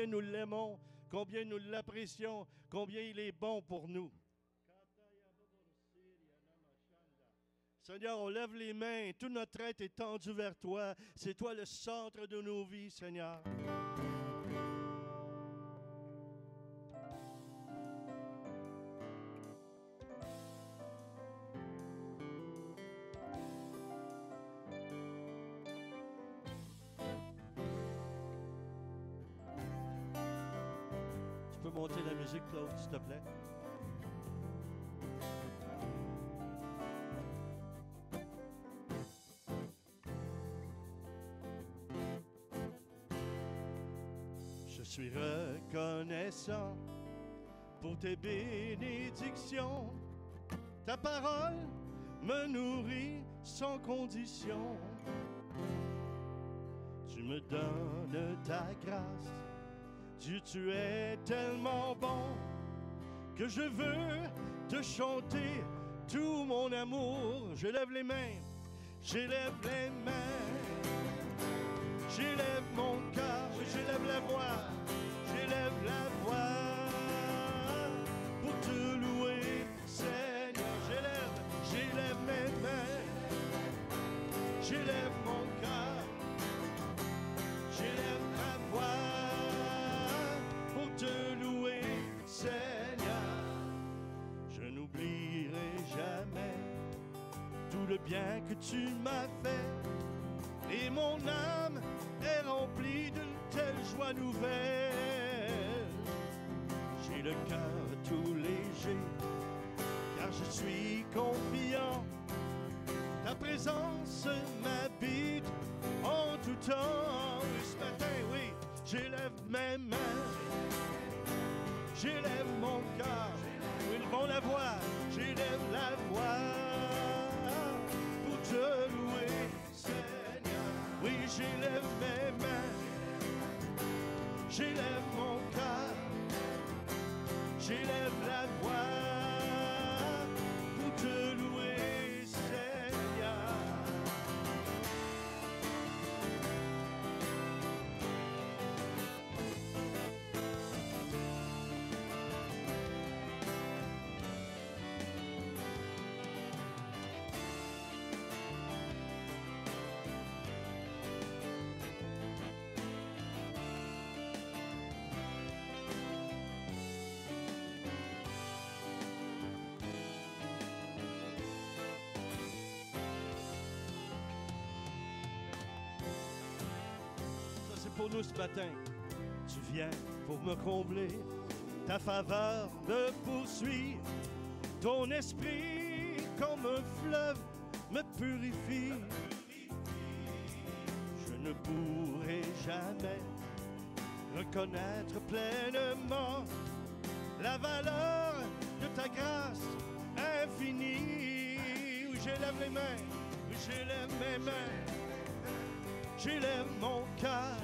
combien nous l'aimons, combien nous l'apprécions, combien il est bon pour nous. Seigneur, on lève les mains, tout notre être est tendu vers toi. C'est toi le centre de nos vies, Seigneur. Tu peux monter la musique, Claude, s'il te plaît? Je suis reconnaissant pour tes bénédictions. Ta parole me nourrit sans condition. Tu me donnes ta grâce. Dieu, tu es tellement bon que je veux te chanter tout mon amour. J'élève les mains, j'élève les mains, j'élève mon cœur, j'élève la voix, j'élève la voix pour te louer, Seigneur. J'élève mes mains, j'élève mon cœur, j'élève ma voix pour te louer, Seigneur. Je n'oublierai jamais tout le bien que tu m'as fait, et mon âme est remplie d'une telle joie nouvelle. J'ai le cœur tout léger, car je suis confiant. Ta présence m'habite en tout temps. Et ce matin, oui, j'élève mes mains, j'élève mon cœur. Oui, élevons la voix, j'élève la voix pour te louer, Seigneur. Oui, j'élève mes mains, j'élève mon cœur, j'élève la voix pour te louer, Seigneur. Pour nous ce matin, tu viens pour me combler, ta faveur me poursuit, ton esprit comme un fleuve me purifie. Je ne pourrai jamais reconnaître pleinement la valeur de ta grâce infinie. Oui, j'élève les mains, oui, j'élève mes mains, j'élève mon cœur,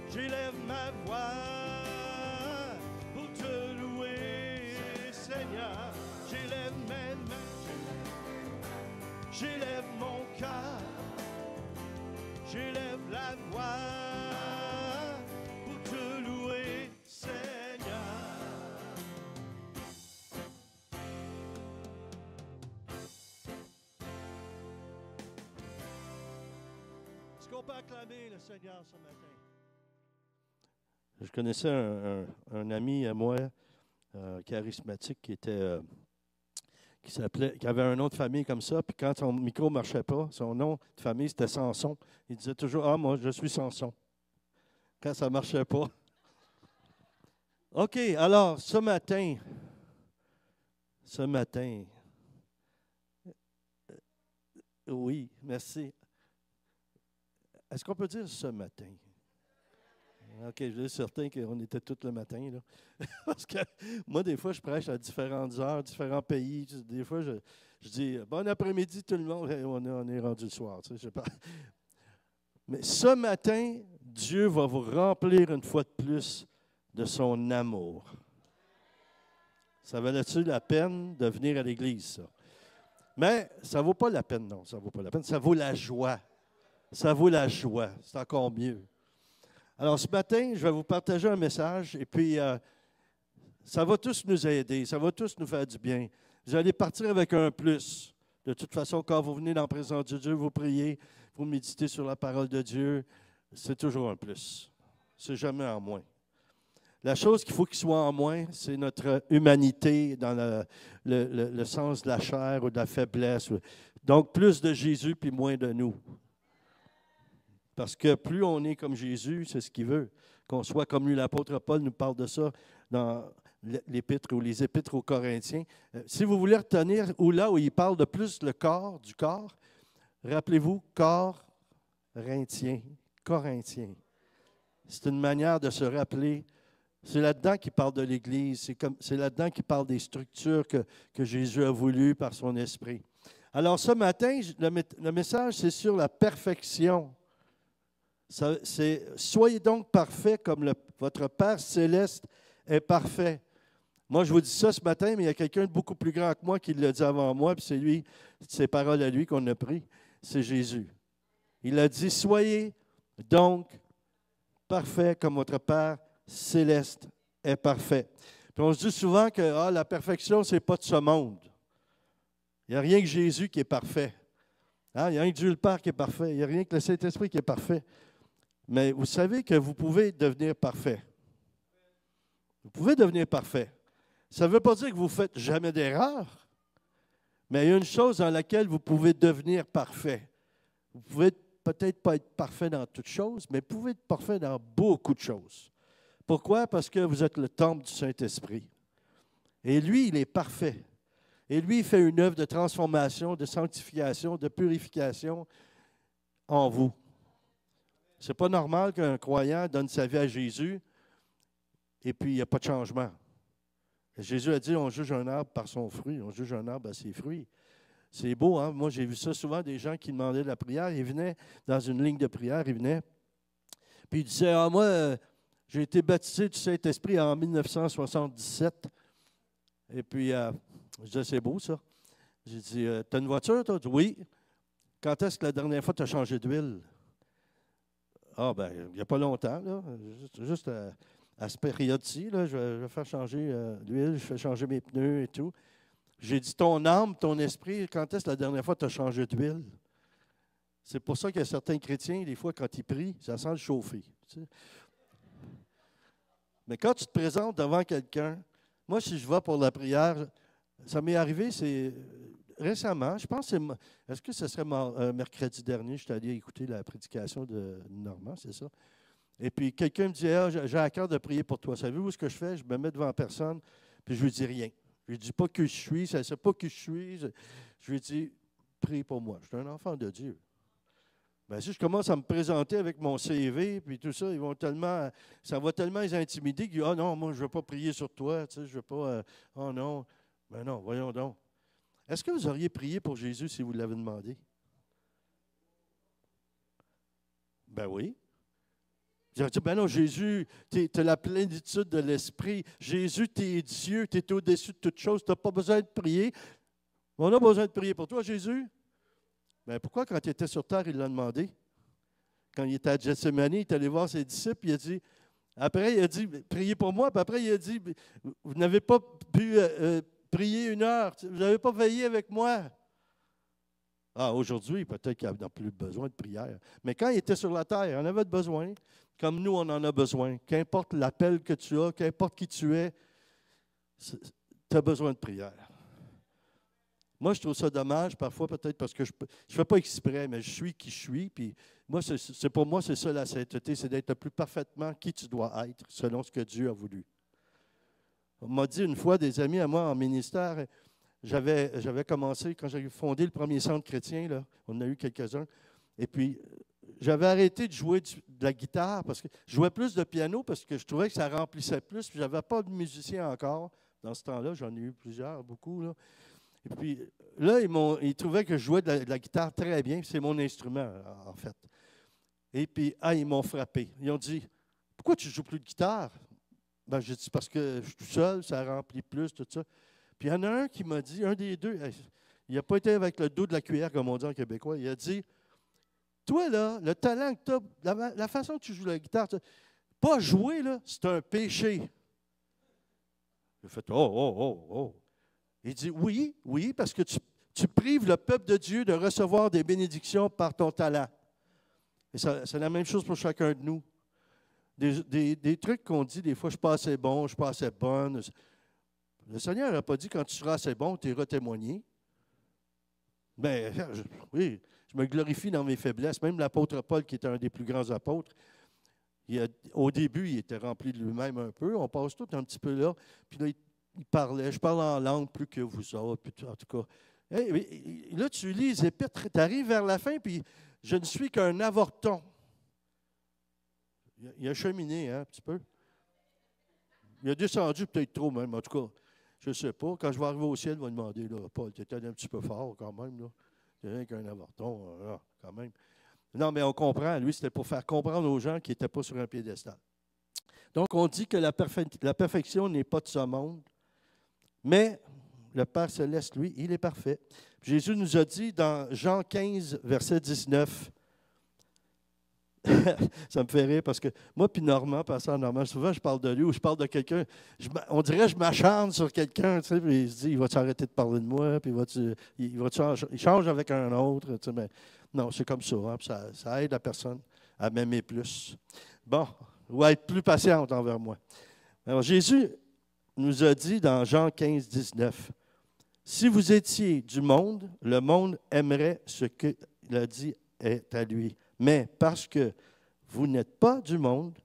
j'élève ma voix pour te louer, Seigneur. J'élève mes mains, j'élève mon cœur, j'élève la voix pour te louer, Seigneur. Est-ce qu'on peut acclamer le Seigneur ce matin? Je connaissais un ami à moi, charismatique, qui avait un nom de famille comme ça, puis quand son micro ne marchait pas, son nom de famille, c'était Samson. Il disait toujours « Ah, moi, je suis Samson », quand ça ne marchait pas. OK, alors, ce matin, oui, merci. Est-ce qu'on peut dire ce matin? OK, je suis certain qu'on était tous le matin, là. Parce que moi, des fois, je prêche à différentes heures, différents pays. Des fois, je dis « Bon après-midi, tout le monde. » On est rendu le soir, tu sais, je sais pas. Mais ce matin, Dieu va vous remplir une fois de plus de son amour. Ça valait-tu la peine de venir à l'église, ça? Mais ça ne vaut pas la peine, non, ça ne vaut pas la peine. Ça vaut la joie. Ça vaut la joie. C'est encore mieux. Alors, ce matin, je vais vous partager un message et puis ça va tous nous aider, ça va tous nous faire du bien. Vous allez partir avec un plus. De toute façon, quand vous venez dans la présence de Dieu, vous priez, vous méditez sur la parole de Dieu, c'est toujours un plus. C'est jamais en moins. La chose qu'il faut qu'il soit en moins, c'est notre humanité dans le sens de la chair ou de la faiblesse. Donc, plus de Jésus puis moins de nous. Parce que plus on est comme Jésus, c'est ce qu'il veut. Qu'on soit comme lui, l'apôtre Paul nous parle de ça dans l'épître ou les épîtres aux Corinthiens. Si vous voulez retenir où là où il parle de plus le corps, du corps, rappelez-vous, Corinthien. C'est une manière de se rappeler. C'est là-dedans qu'il parle de l'Église. C'est là-dedans qu'il parle des structures que Jésus a voulu par son esprit. Alors ce matin, le message, c'est sur la perfection. Soyez donc parfaits comme votre Père céleste est parfait. Moi, je vous dis ça ce matin, mais il y a quelqu'un de beaucoup plus grand que moi qui l'a dit avant moi, puis c'est lui, ces paroles à lui qu'on a prises, c'est Jésus. Il a dit, soyez donc parfaits comme votre Père céleste est parfait. Puis on se dit souvent que la perfection, ce n'est pas de ce monde. Il n'y a rien que Jésus qui est parfait. Il n'y a rien que Dieu le Père qui est parfait. Il n'y a rien que le Saint-Esprit qui est parfait. Mais vous savez que vous pouvez devenir parfait. Vous pouvez devenir parfait. Ça ne veut pas dire que vous ne faites jamais d'erreur, mais il y a une chose dans laquelle vous pouvez devenir parfait. Vous pouvez peut-être pas être parfait dans toutes choses, mais vous pouvez être parfait dans beaucoup de choses. Pourquoi? Parce que vous êtes le temple du Saint-Esprit. Et lui, il est parfait. Et lui, il fait une œuvre de transformation, de sanctification, de purification en vous. Ce n'est pas normal qu'un croyant donne sa vie à Jésus et puis il n'y a pas de changement. Jésus a dit, on juge un arbre par son fruit, on juge un arbre à ses fruits. C'est beau, hein? Moi, j'ai vu ça souvent, des gens qui demandaient de la prière. Ils venaient dans une ligne de prière, ils venaient, puis ils disaient, moi, j'ai été baptisé du Saint-Esprit en 1977. Et puis, je disais, c'est beau ça. J'ai dit, tu as une voiture, toi? Oui. Quand est-ce que la dernière fois tu as changé d'huile? Il n'y a pas longtemps, là. Juste à cette période-ci, là, je vais faire changer l'huile, je fais changer mes pneus et tout. J'ai dit, ton âme, ton esprit, quand est-ce que la dernière fois tu as changé d'huile? C'est pour ça qu'il y a certains chrétiens, des fois, quand ils prient, ça sent le chauffer. Tu sais. Mais quand tu te présentes devant quelqu'un, moi, si je vais pour la prière, ça m'est arrivé, c'est récemment, je pense, est-ce que ce serait mercredi dernier, je suis allé écouter la prédication de Normand, c'est ça? Et puis, quelqu'un me dit, j'ai à cœur de prier pour toi. Savez-vous ce que je fais? Je me mets devant personne, puis je lui dis rien. Je lui dis pas que je suis, ça ne sait pas qui je suis. Je lui dis, prie pour moi. Je suis un enfant de Dieu. Bien, si je commence à me présenter avec mon CV, puis tout ça, ça va tellement les intimider qu'ils disent, non, moi, je ne veux pas prier sur toi, tu sais, je ne veux pas, oh non. Ben non, voyons donc. Est-ce que vous auriez prié pour Jésus si vous l'avez demandé? Ben oui. J'ai dit, ben non, Jésus, tu as la plénitude de l'Esprit. Jésus, tu es Dieu, tu es au-dessus de toutes choses, tu n'as pas besoin de prier. On a besoin de prier pour toi, Jésus. Ben pourquoi, quand il était sur terre, il l'a demandé? Quand il était à Gethsémani, il est allé voir ses disciples, il a dit, priez pour moi, puis après, il a dit, vous n'avez pas pu prier 1 heure, vous n'avez pas veillé avec moi. Aujourd'hui, peut-être qu'il n'a plus besoin de prière. Mais quand il était sur la terre, il en avait besoin. Comme nous, on en a besoin. Qu'importe l'appel que tu as, qu'importe qui tu es, tu as besoin de prière. Moi, je trouve ça dommage, parfois, peut-être parce que je ne fais pas exprès, mais je suis qui je suis. Puis moi, pour moi, c'est ça la sainteté, c'est d'être le plus parfaitement qui tu dois être, selon ce que Dieu a voulu. On m'a dit une fois, des amis à moi en ministère, j'avais commencé, quand j'ai fondé le premier centre chrétien, là, on en a eu quelques-uns, et puis j'avais arrêté de jouer de la guitare, parce que je jouais plus de piano, parce que je trouvais que ça remplissait plus, puis je n'avais pas de musicien encore. Dans ce temps-là, j'en ai eu plusieurs, beaucoup, là. Et puis là, ils trouvaient que je jouais de la guitare très bien, c'est mon instrument, en fait. Et puis, ils m'ont frappé. Ils ont dit, « Pourquoi tu ne joues plus de guitare? » Ben, j'ai dit, « Parce que je suis tout seul, ça remplit plus, tout ça. » Puis il y en a un qui m'a dit, un des deux, il n'a pas été avec le dos de la cuillère, comme on dit en québécois, il a dit, « Pourquoi tu ne joues plus de guitare? » Ben, j'ai dit, « Parce que je suis tout seul, ça remplit plus, tout ça. » Puis il y en a un qui m'a dit, un des deux, il n'a pas été avec le dos de la cuillère, comme on dit en québécois, il a dit, « Pourquoi tu ne joues plus de guitare? » Toi, là, le talent que tu as, la façon que tu joues la guitare, pas jouer, là, c'est un péché. Il fait, oh, oh, oh, oh. Il dit, oui, oui, parce que tu prives le peuple de Dieu de recevoir des bénédictions par ton talent. Et c'est la même chose pour chacun de nous. Des trucs qu'on dit, des fois, je ne suis pas assez bon, je ne suis pas assez bonne. Le Seigneur n'a pas dit, quand tu seras assez bon, tu iras témoigner. Mais oui, je me glorifie dans mes faiblesses. Même l'apôtre Paul, qui était un des plus grands apôtres, au début, il était rempli de lui-même un peu. On passe tout un petit peu là. Puis là, il parlait. Je parle en langue plus que vous autres. Puis en tout cas, là, tu lis les épîtres. Tu arrives vers la fin, puis je ne suis qu'un avorton. Il a cheminé un petit peu. Il a descendu peut-être trop même. En tout cas, je ne sais pas. Quand je vais arriver au ciel, il va demander, là, Paul, tu étais un petit peu fort quand même. Là. Tu rien qu'un avorton, là, quand même. Non, mais on comprend. Lui, c'était pour faire comprendre aux gens qui n'étaient pas sur un piédestal. Donc, on dit que la perfection n'est pas de ce monde, mais le Père céleste, lui, il est parfait. Jésus nous a dit dans Jean 15, verset 19, ça me fait rire parce que moi puis Normand, pasteur Normand, souvent je parle de lui ou je parle de quelqu'un, on dirait que je m'acharne sur quelqu'un, tu sais, puis il se dit, il va-tu arrêter de parler de moi, puis il change avec un autre, tu sais, mais non, c'est comme ça, hein, ça aide la personne à m'aimer plus. Bon, ou à être plus patiente envers moi. Alors Jésus nous a dit dans Jean 15, 19, si vous étiez du monde, le monde aimerait ce qu'il a dit est à lui. Mais parce que vous n'êtes pas du monde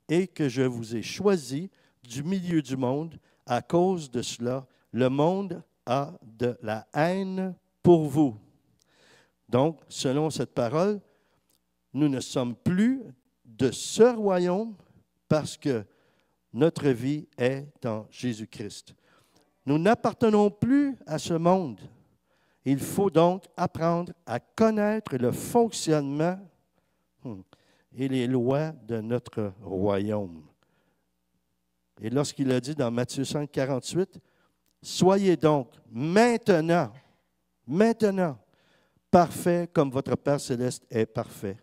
et que je vous ai choisi du milieu du monde, à cause de cela, le monde a de la haine pour vous. Donc, selon cette parole, nous ne sommes plus de ce royaume parce que notre vie est en Jésus-Christ. Nous n'appartenons plus à ce monde. Il faut donc apprendre à connaître le fonctionnement et les lois de notre royaume. Et lorsqu'il a dit dans Matthieu 5, 48, « Soyez donc maintenant, parfaits comme votre Père céleste est parfait. »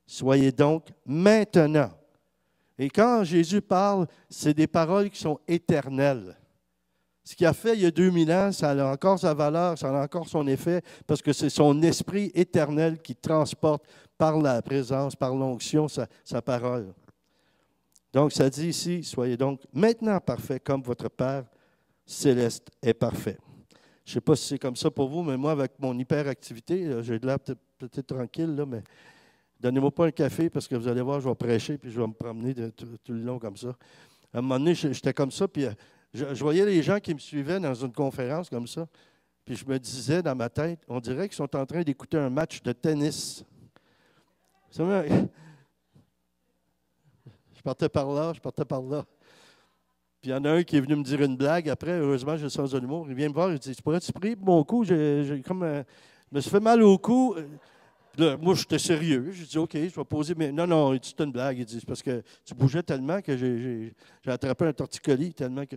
Soyez donc maintenant. Et quand Jésus parle, c'est des paroles qui sont éternelles. Ce qu'il a fait il y a 2000 ans, ça a encore sa valeur, ça a encore son effet, parce que c'est son esprit éternel qui transporte par la présence, par l'onction, sa parole. Donc, ça dit ici, soyez donc maintenant parfaits comme votre Père céleste est parfait. Je ne sais pas si c'est comme ça pour vous, mais moi, avec mon hyperactivité, j'ai de l'air peut-être tranquille, là, mais donnez-moi pas un café parce que vous allez voir, je vais prêcher puis je vais me promener tout le long comme ça. À un moment donné, j'étais comme ça, puis je voyais les gens qui me suivaient dans une conférence comme ça, puis je me disais dans ma tête, on dirait qu'ils sont en train d'écouter un match de tennis. Je partais par là. Puis il y en a un qui est venu me dire une blague. Après, heureusement, j'ai le sens de l'humour. Il vient me voir, il dit, tu pourrais-tu prier pour mon cou? Je me suis fait mal au cou. Là, moi, j'étais sérieux. J'ai dit, OK, je vais poser. Mais non, il dit, c'est une blague. Il dit, c'est parce que tu bougeais tellement que j'ai attrapé un torticolis tellement que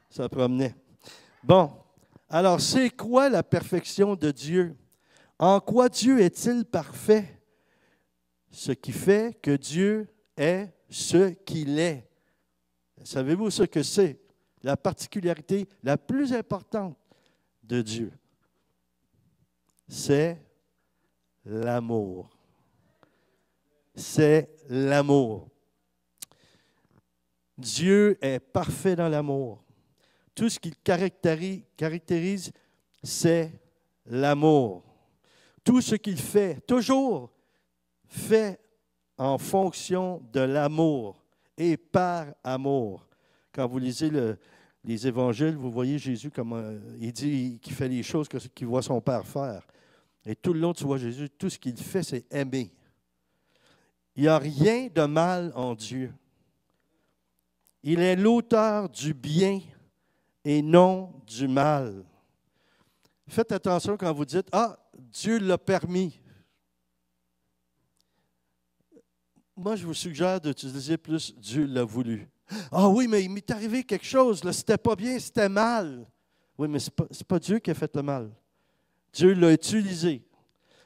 ça promenait. Bon, alors, c'est quoi la perfection de Dieu? En quoi Dieu est-il parfait? Ce qui fait que Dieu est ce qu'il est. Savez-vous ce que c'est? La particularité la plus importante de Dieu. C'est l'amour. C'est l'amour. Dieu est parfait dans l'amour. Tout ce qu'il caractérise, c'est l'amour. Tout ce qu'il fait, toujours, fait en fonction de l'amour et par amour. Quand vous lisez les évangiles, vous voyez Jésus comment il dit qu'il fait les choses qu'il voit son Père faire. Et tout le long, tu vois Jésus, tout ce qu'il fait, c'est aimer. Il n'y a rien de mal en Dieu. Il est l'auteur du bien et non du mal. Faites attention quand vous dites « Ah, Dieu l'a permis ». Moi, je vous suggère d'utiliser plus « Dieu l'a voulu ». Ah oui, mais il m'est arrivé quelque chose, là, c'était pas bien, c'était mal. Oui, mais ce n'est pas Dieu qui a fait le mal. Dieu l'a utilisé.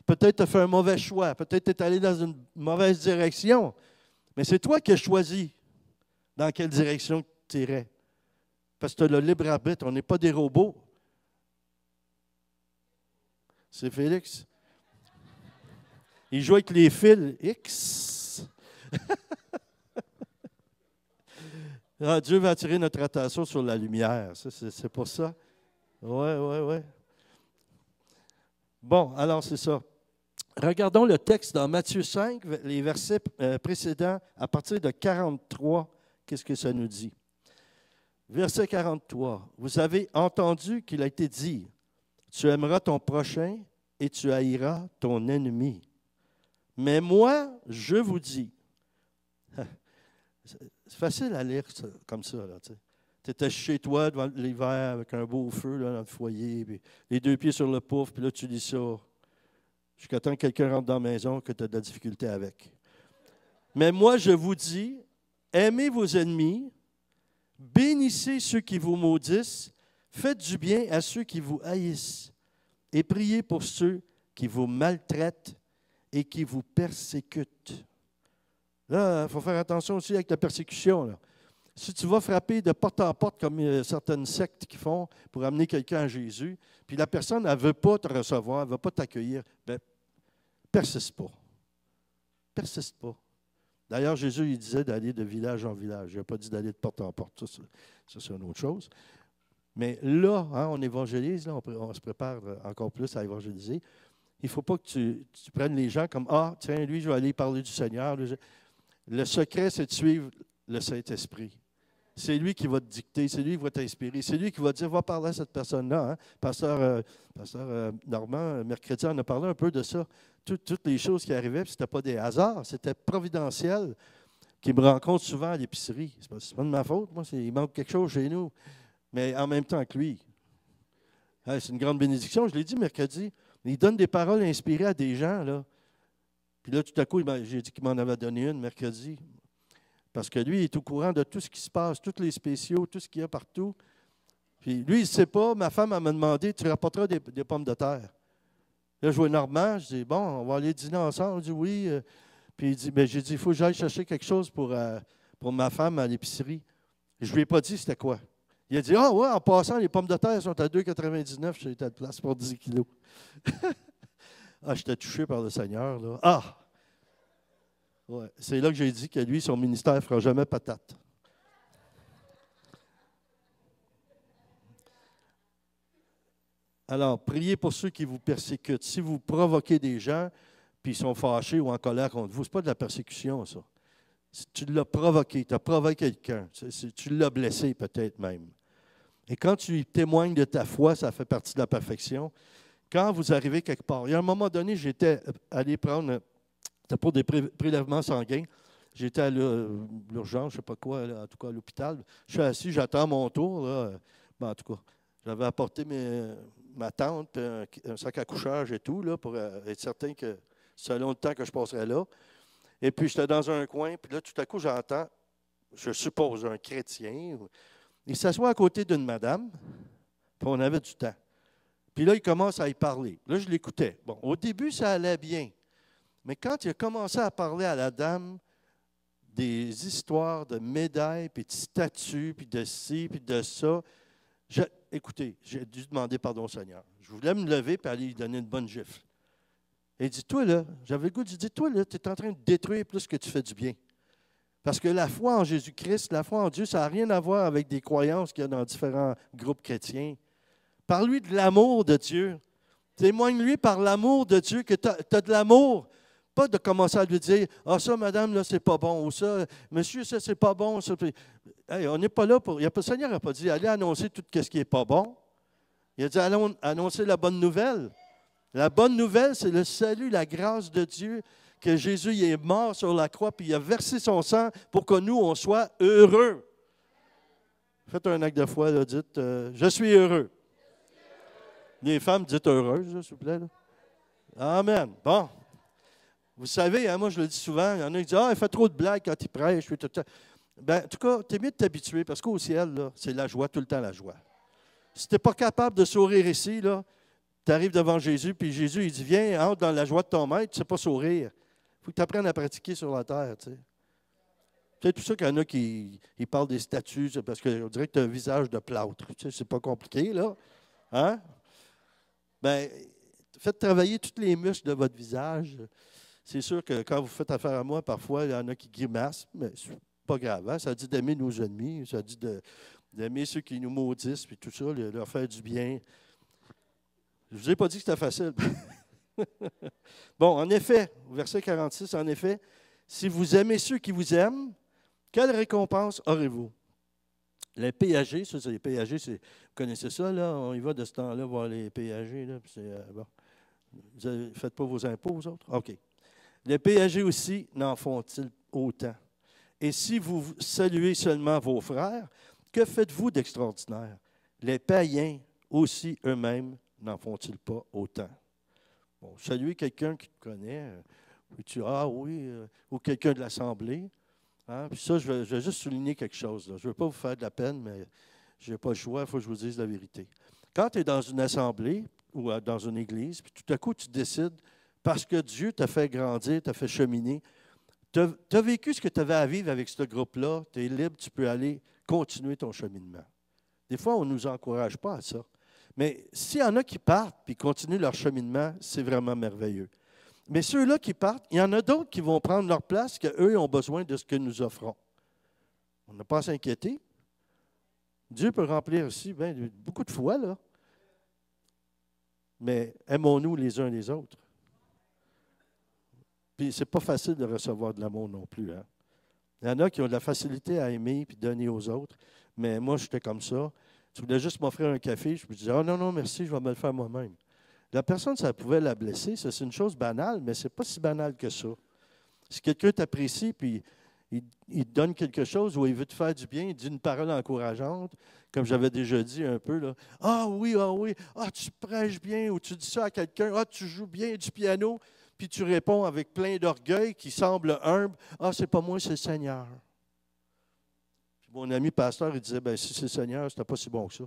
Peut-être tu as fait un mauvais choix. Peut-être tu es allé dans une mauvaise direction. Mais c'est toi qui as choisi dans quelle direction tu irais. Parce que tu as le libre arbitre. On n'est pas des robots. C'est Félix. Il joue avec les fils X. Ah, Dieu va attirer notre attention sur la lumière. C'est pour ça. Oui. Bon, alors c'est ça. Regardons le texte dans Matthieu 5, les versets précédents, à partir de 43. Qu'est-ce que ça nous dit? Verset 43. Vous avez entendu qu'il a été dit, tu aimeras ton prochain et tu haïras ton ennemi. Mais moi, je vous dis, c'est facile à lire ça, comme ça. Tu étais chez toi devant l'hiver avec un beau feu là, dans le foyer, puis les deux pieds sur le pouf, puis là tu lis ça. Jusqu'à temps que quelqu'un rentre dans la maison que tu as de la difficulté avec. Mais moi, je vous dis, aimez vos ennemis, bénissez ceux qui vous maudissent, faites du bien à ceux qui vous haïssent, et priez pour ceux qui vous maltraitent et qui vous persécutent. Là, il faut faire attention aussi avec la persécution. Là. Si tu vas frapper de porte en porte, comme certaines sectes qui font, pour amener quelqu'un à Jésus, puis la personne, elle ne veut pas te recevoir, elle ne veut pas t'accueillir, bien, persiste pas. Persiste pas. D'ailleurs, Jésus, il disait d'aller de village en village. Il n'a pas dit d'aller de porte en porte. Ça, c'est une autre chose. Mais là, hein, on évangélise, là, on se prépare encore plus à évangéliser. Il ne faut pas que tu prennes les gens comme « Ah, tiens, lui, je vais aller parler du Seigneur. » Le secret, c'est de suivre le Saint-Esprit. C'est lui qui va te dicter, c'est lui qui va t'inspirer, c'est lui qui va dire « Va parler à cette personne-là. Hein? » Pasteur Normand, mercredi, on a parlé un peu de ça. Toutes les choses qui arrivaient, ce n'était pas des hasards, c'était providentiel, qui me rencontre souvent à l'épicerie. Ce n'est pas de ma faute, moi, il manque quelque chose chez nous. Mais en même temps que lui. Hein, c'est une grande bénédiction, je l'ai dit mercredi. Il donne des paroles inspirées à des gens, là. Puis là, tout à coup, j'ai dit qu'il m'en avait donné une mercredi. Parce que lui, il est au courant de tout ce qui se passe, tous les spéciaux, tout ce qu'il y a partout. Puis lui, il ne sait pas. Ma femme, elle m'a demandé, tu rapporteras des pommes de terre. Là, je vois Normand, je dis, bon, on va aller dîner ensemble. Il dit oui. Puis il dit, bien, j'ai dit, il faut que j'aille chercher quelque chose pour ma femme à l'épicerie. Je ne lui ai pas dit c'était quoi. Il a dit, ah ouais, en passant, les pommes de terre sont à 2,99 chez État de place pour 10 kilos. Ah, j'étais touché par le Seigneur, là. Ah! Ouais. C'est là que j'ai dit que lui, son ministère ne fera jamais patate. Alors, priez pour ceux qui vous persécutent. Si vous provoquez des gens, puis ils sont fâchés ou en colère contre vous, ce n'est pas de la persécution, ça. Si tu l'as provoqué, tu as provoqué quelqu'un, tu l'as blessé peut-être même. Et quand tu témoignes de ta foi, ça fait partie de la perfection. Quand vous arrivez quelque part, il y a un moment donné, j'étais allé prendre, c'était pour des prélèvements sanguins, j'étais à l'urgence, je ne sais pas quoi, là, en tout cas à l'hôpital. Je suis assis, j'attends mon tour. Là. Ben, en tout cas, j'avais apporté ma tente, un sac à couchage et tout, là, pour être certain que selon le temps que je passerais là. Et puis, j'étais dans un coin, puis là, tout à coup, j'entends, je suppose, un chrétien. Il s'assoit à côté d'une madame, puis on avait du temps. Puis là, il commence à y parler. Là, je l'écoutais. Bon, au début, ça allait bien. Mais quand il a commencé à parler à la dame des histoires de médailles, puis de statues, puis de ci, puis de ça, écoutez, j'ai dû demander pardon au Seigneur. Je voulais me lever et aller lui donner une bonne gifle. Et il dit, toi, là, j'avais le goût de dire, toi, là, tu es en train de détruire plus que tu fais du bien. Parce que la foi en Jésus-Christ, la foi en Dieu, ça n'a rien à voir avec des croyances qu'il y a dans différents groupes chrétiens. Parle-lui de l'amour de Dieu. Témoigne-lui par l'amour de Dieu que tu as de l'amour. Pas de commencer à lui dire, « Ah, ça, madame, là, c'est pas bon. » Ou ça, « Monsieur, ça, c'est pas bon. » Hey, on n'est pas là pour... Le Seigneur n'a pas dit, « Allez annoncer tout ce qui n'est pas bon. » Il a dit, « Allons annoncer la bonne nouvelle. » La bonne nouvelle, c'est le salut, la grâce de Dieu, que Jésus il est mort sur la croix, puis il a versé son sang pour que nous, on soit heureux. Faites un acte de foi, là, dites, je suis heureux. Les femmes, dites heureuses, s'il vous plaît. Là. Amen. Bon. Vous savez, hein, moi, je le dis souvent, il y en a qui disent, il fait trop de blagues quand il prêche. Ben, en tout cas, tu es mieux de t'habituer, parce qu'au ciel, là, c'est la joie, tout le temps la joie. Si tu n'es pas capable de sourire ici, là, Tu arrives devant Jésus, puis Jésus, il dit, viens, entre dans la joie de ton maître, tu ne sais pas sourire. Il faut que tu apprennes à pratiquer sur la terre. Tu sais. Peut-être pour ça qu'il y en a qui parlent des statues, parce qu'on dirait que tu as un visage de plâtre. Tu sais, c'est pas compliqué, là. Hein? Bien, faites travailler tous les muscles de votre visage. C'est sûr que quand vous faites affaire à moi, parfois, il y en a qui grimacent, mais c'est pas grave. Hein? Ça dit d'aimer nos ennemis, ça dit d'aimer ceux qui nous maudissent, puis tout ça, leur faire du bien. Je ne vous ai pas dit que c'était facile. Bon, en effet, verset 46, en effet, si vous aimez ceux qui vous aiment, quelle récompense aurez-vous? Les péagers, ça, c'est les péagers, vous connaissez ça, là? On y va de ce temps-là voir les péagers, là. Bon. Vous ne faites pas vos impôts, vous autres? OK. Les péagers aussi n'en font-ils autant? Et si vous saluez seulement vos frères, que faites-vous d'extraordinaire? Les païens aussi eux-mêmes n'en font-ils pas autant? Bon, saluer quelqu'un qui te connaît, ah oui, ou quelqu'un de l'Assemblée. Hein? Puis ça, je vais juste souligner quelque chose. Là. Je ne veux pas vous faire de la peine, mais je n'ai pas le choix, il faut que je vous dise la vérité. Quand tu es dans une assemblée ou dans une église, puis tout à coup, tu décides, parce que Dieu t'a fait grandir, t'a fait cheminer, tu as vécu ce que tu avais à vivre avec ce groupe-là, tu es libre, tu peux aller continuer ton cheminement. Des fois, on ne nous encourage pas à ça. Mais s'il y en a qui partent et continuent leur cheminement, c'est vraiment merveilleux. Mais ceux-là qui partent, il y en a d'autres qui vont prendre leur place, qu'eux ont besoin de ce que nous offrons. On n'a pas à s'inquiéter. Dieu peut remplir aussi beaucoup de fois, là. Mais aimons-nous les uns les autres. Puis c'est pas facile de recevoir de l'amour non plus. Hein? Il y en a qui ont de la facilité à aimer et donner aux autres. Mais moi, j'étais comme ça. Tu voulais juste m'offrir un café, je me disais, non, non, merci, je vais me le faire moi-même. La personne, ça pouvait la blesser. Ça, c'est une chose banale, mais ce n'est pas si banal que ça. Si quelqu'un t'apprécie, puis il te donne quelque chose ou il veut te faire du bien, il dit une parole encourageante, comme j'avais déjà dit un peu, là. Ah oui, tu prêches bien, ou tu dis ça à quelqu'un, ah, tu joues bien du piano, puis tu réponds avec plein d'orgueil qui semble humble, ah, c'est pas moi, c'est le Seigneur. Puis mon ami pasteur, il disait, bien, si c'est le Seigneur, c'était pas si bon que ça.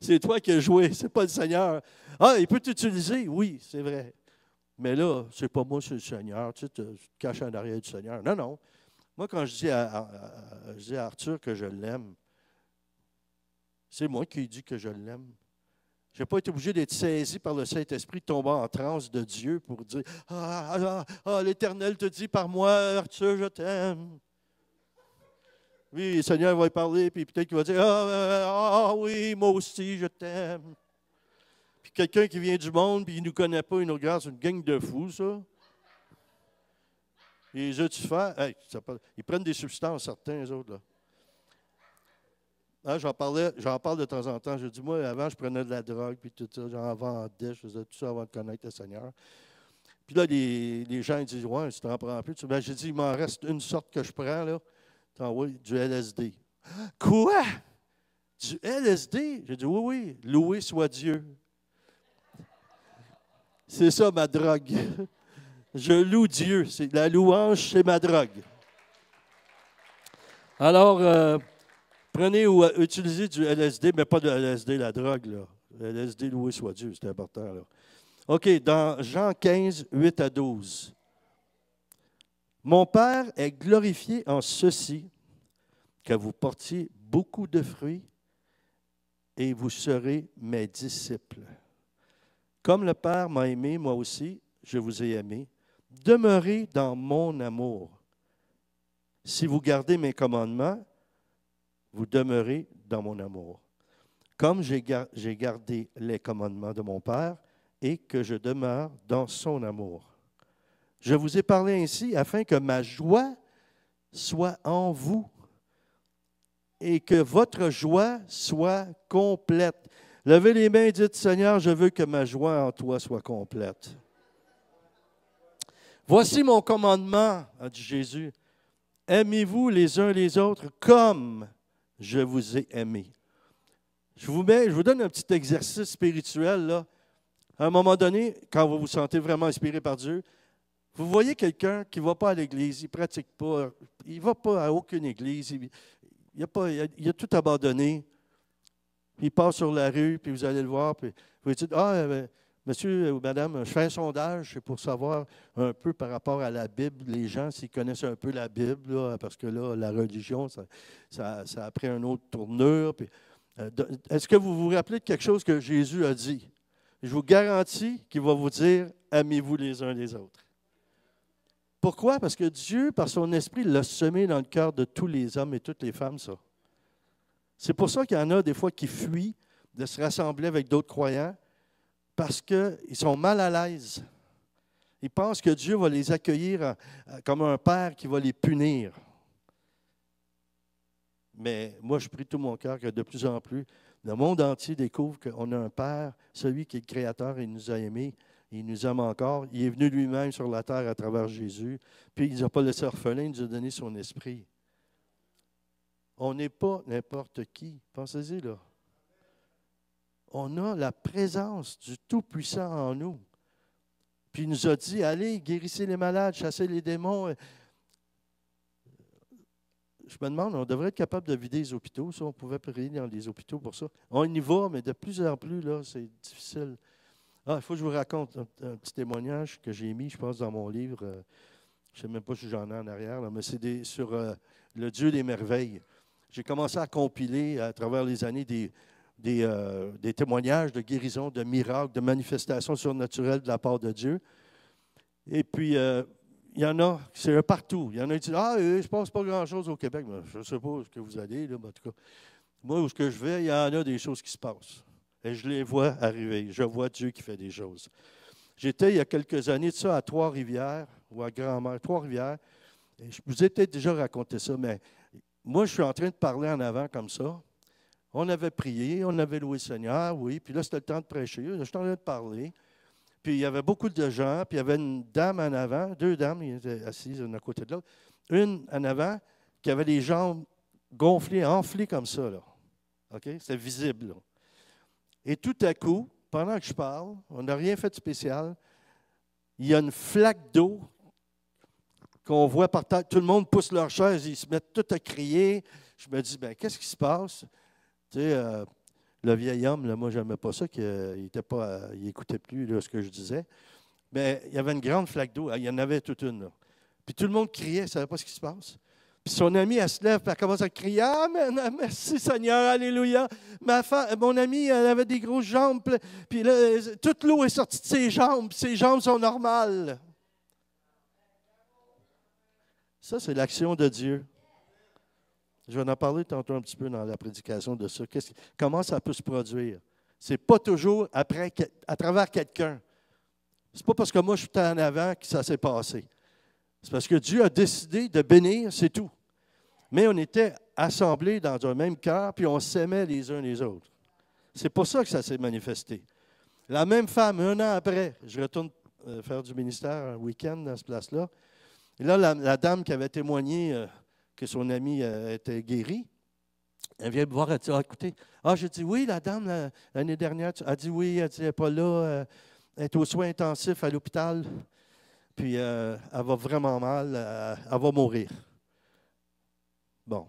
C'est toi qui as joué, c'est pas le Seigneur. Ah, il peut t'utiliser, oui, c'est vrai. Mais là, c'est pas moi, c'est le Seigneur. Tu te caches en arrière du Seigneur. Non, non. Moi, quand je dis à Arthur que je l'aime, c'est moi qui dis que je l'aime. Je n'ai pas été obligé d'être saisi par le Saint-Esprit, de tomber en transe de Dieu pour dire l'Éternel te dit par moi, Arthur, je t'aime. Oui, le Seigneur va y parler, puis peut-être qu'il va dire oui, moi aussi, je t'aime. Puis quelqu'un qui vient du monde, puis il ne nous connaît pas, il nous regarde, c'est une gang de fous, ça. Et les autres, ils prennent des substances, certains, eux autres, là. Ah, j'en parle de temps en temps. Je dis, moi, avant, je prenais de la drogue, puis tout ça, j'en vendais, je faisais tout ça avant de connaître le Seigneur. Puis là, les gens ils disent, ouais, si tu n'en prends plus. J'ai dit, il m'en reste une sorte que je prends, là. Oui, du LSD. Quoi? Du LSD? J'ai dit, oui, loué soit Dieu. C'est ça, ma drogue. Je loue Dieu. La louange, c'est ma drogue. Alors, prenez ou utilisez du LSD, mais pas de LSD, la drogue, là. LSD, loué soit Dieu, c'est important, là. OK, dans Jean 15, 8 à 12. Mon Père est glorifié en ceci, que vous portiez beaucoup de fruits et vous serez mes disciples. Comme le Père m'a aimé, moi aussi, je vous ai aimé. Demeurez dans mon amour. Si vous gardez mes commandements, vous demeurez dans mon amour. Comme j'ai gardé les commandements de mon Père et que je demeure dans son amour. Je vous ai parlé ainsi afin que ma joie soit en vous et que votre joie soit complète. Levez les mains et dites, Seigneur, je veux que ma joie en toi soit complète. Voici mon commandement, a dit Jésus. Aimez-vous les uns les autres comme je vous ai aimé. Je vous donne un petit exercice spirituel, là. À un moment donné, quand vous vous sentez vraiment inspiré par Dieu, vous voyez quelqu'un qui ne va pas à l'église, il ne pratique pas, il ne va pas à aucune église, il a tout abandonné. puis il passe sur la rue, puis vous allez le voir, puis vous dites, monsieur ou madame, je fais un sondage, c'est pour savoir un peu par rapport à la Bible, les gens, s'ils connaissent un peu la Bible, là, parce que là, la religion, ça a pris une autre tournure. Puis, est-ce que vous vous rappelez de quelque chose que Jésus a dit? Je vous garantis qu'il va vous dire, aimez-vous les uns les autres. Pourquoi? Parce que Dieu, par son esprit, l'a semé dans le cœur de tous les hommes et toutes les femmes, ça. C'est pour ça qu'il y en a des fois qui fuient de se rassembler avec d'autres croyants, parce qu'ils sont mal à l'aise. Ils pensent que Dieu va les accueillir comme un père qui va les punir. Mais moi, je prie tout mon cœur que de plus en plus, le monde entier découvre qu'on a un Père, celui qui est le Créateur, il nous a aimés, il nous aime encore. Il est venu lui-même sur la terre à travers Jésus, puis il ne nous a pas laissé orphelins, il nous a donné son esprit. On n'est pas n'importe qui. Pensez-y, là. On a la présence du Tout-Puissant en nous. Puis il nous a dit, allez, guérissez les malades, chassez les démons. Je me demande, on devrait être capable de vider les hôpitaux, ça, on pouvait prier dans les hôpitaux pour ça. On y va, mais de plus en plus, là, c'est difficile. Il faut que je vous raconte un petit témoignage que j'ai mis, je pense, dans mon livre. Je ne sais même pas si j'en ai en arrière, là, mais c'est sur le Dieu des merveilles. J'ai commencé à compiler à travers les années des témoignages de guérison, de miracles, de manifestations surnaturelles de la part de Dieu. Et puis, il y en a, c'est un partout. Il y en a qui disent, il ne se passe pas grand-chose au Québec. Mais je ne sais pas où que vous allez, là, mais en tout cas, moi, où je vais, il y en a des choses qui se passent. Et je les vois arriver. Je vois Dieu qui fait des choses. J'étais, il y a quelques années de ça, à Trois-Rivières, ou à Grand-Mère, Trois-Rivières. Et je vous ai peut-être déjà raconté ça, mais moi, je suis en train de parler en avant comme ça. On avait prié, on avait loué le Seigneur, oui. Puis là, c'était le temps de prêcher. Je suis en train de parler. Puis il y avait beaucoup de gens. Puis il y avait une dame en avant, deux dames, ils étaient assises l'une à côté de l'autre. Une en avant qui avait les jambes gonflées, enflées comme ça, là. OK? C'était visible, là. Et tout à coup, pendant que je parle, on n'a rien fait de spécial, il y a une flaque d'eau qu'on voit par terre. Tout le monde pousse leur chaise, ils se mettent tous à crier. Je me dis, bien, qu'est-ce qui se passe? Tu sais, le vieil homme, là, moi, je n'aimais pas ça, qu'il n'écoutait plus là, ce que je disais. Mais il y avait une grande flaque d'eau. Il y en avait toute une, là. Puis tout le monde criait, il ne savait pas ce qui se passe. Puis son amie, elle se lève, puis elle commence à crier, « Amen, merci Seigneur, alléluia! » Mon amie, elle avait des grosses jambes, puis là, toute l'eau est sortie de ses jambes, puis ses jambes sont normales. Ça, c'est l'action de Dieu. Je vais en parler tantôt un petit peu dans la prédication de ça. Comment ça peut se produire? Ce n'est pas toujours à travers quelqu'un. Ce n'est pas parce que moi je suis en avant que ça s'est passé. C'est parce que Dieu a décidé de bénir, c'est tout. Mais on était assemblés dans un même cœur, puis on s'aimait les uns les autres. C'est pour ça que ça s'est manifesté. La même femme, un an après, je retourne faire du ministère un week-end dans cette place-là. Et là, la dame qui avait témoigné que son ami était guéri, elle vient me voir, elle dit, écoutez, j'ai dit, oui, la dame, l'année dernière, elle dit, oui, elle dit, elle n'est pas là, elle est aux soins intensifs à l'hôpital, puis elle va vraiment mal, elle va mourir. Bon,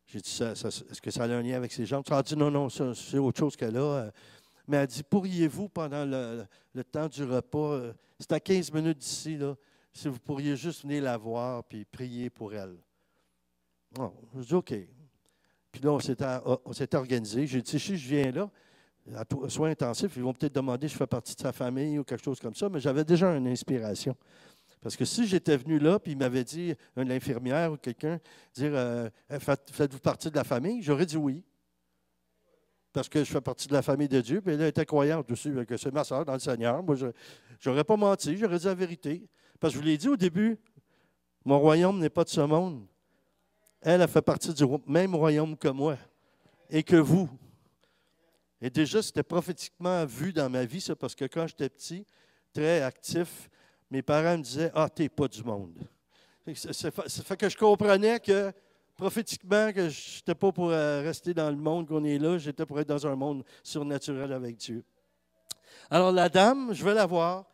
j'ai dit, est-ce que ça a un lien avec ses jambes? Elle a dit, non, c'est autre chose qu'elle a. Mais elle dit, pourriez-vous, pendant le temps du repas, c'est à 15 minutes d'ici, là, si vous pourriez juste venir la voir puis prier pour elle. Bon, je dis OK. Puis là, on s'était organisé. J'ai dit, si je viens là, à soins intensifs, ils vont peut-être demander si je fais partie de sa famille ou quelque chose comme ça, mais j'avais déjà une inspiration. Parce que si j'étais venu là, puis il m'avait dit, une infirmière ou quelqu'un, dire faites-vous partie de la famille, j'aurais dit oui. Parce que je fais partie de la famille de Dieu, puis elle était croyante aussi, que c'est ma soeur dans le Seigneur. Moi, je n'aurais pas menti, j'aurais dit la vérité. Parce que je vous l'ai dit au début, mon royaume n'est pas de ce monde. Elle a fait partie du même royaume que moi et que vous. Et déjà, c'était prophétiquement vu dans ma vie, ça, parce que quand j'étais petit, très actif, mes parents me disaient « Ah, t'es pas du monde. » Ça fait que je comprenais que prophétiquement, que je n'étais pas pour rester dans le monde qu'on est là, j'étais pour être dans un monde surnaturel avec Dieu. Alors, la dame, je vais la voir.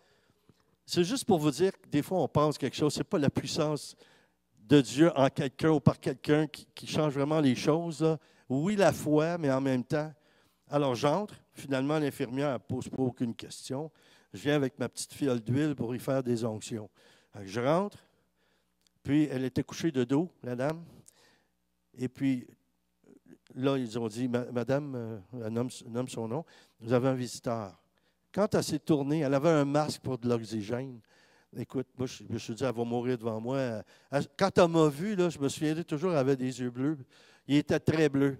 C'est juste pour vous dire que des fois, on pense quelque chose. Ce n'est pas la puissance de Dieu en quelqu'un ou par quelqu'un qui change vraiment les choses, là. Oui, la foi, mais en même temps, Alors, j'entre. Finalement, l'infirmière ne pose pas aucune question. Je viens avec ma petite fiole d'huile pour y faire des onctions. Je rentre. Puis, elle était couchée de dos, la dame. Et puis, là, ils ont dit, Madame, elle nomme son nom, vous avez un visiteur. Quand elle s'est tournée, elle avait un masque pour de l'oxygène. Écoute, moi, je me suis dit, elle va mourir devant moi. Quand elle m'a vu, là, je me souviendrai toujours, elle avait des yeux bleus. Il était très bleu.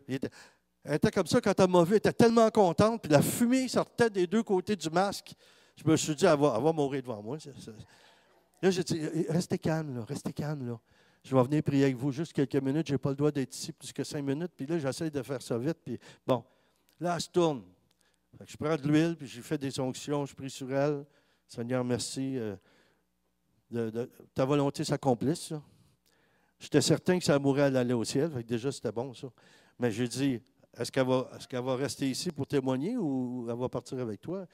Elle était comme ça quand elle m'a vu. Elle était tellement contente. Puis la fumée sortait des deux côtés du masque. Je me suis dit, elle va mourir devant moi. Là, j'ai dit, restez calme, là, restez calme, là. Je vais venir prier avec vous juste quelques minutes. Je n'ai pas le droit d'être ici plus que 5 minutes. Puis là, j'essaie de faire ça vite. Puis bon, là, elle se tourne. Fait que je prends de l'huile, puis j'ai fait des onctions. Je prie sur elle. Seigneur, merci. Ta volonté s'accomplisse. J'étais certain que ça mourrait à l'aller au ciel. Fait que déjà, c'était bon, ça. Mais j'ai dit, est-ce qu'elle va rester ici pour témoigner ou elle va partir avec toi?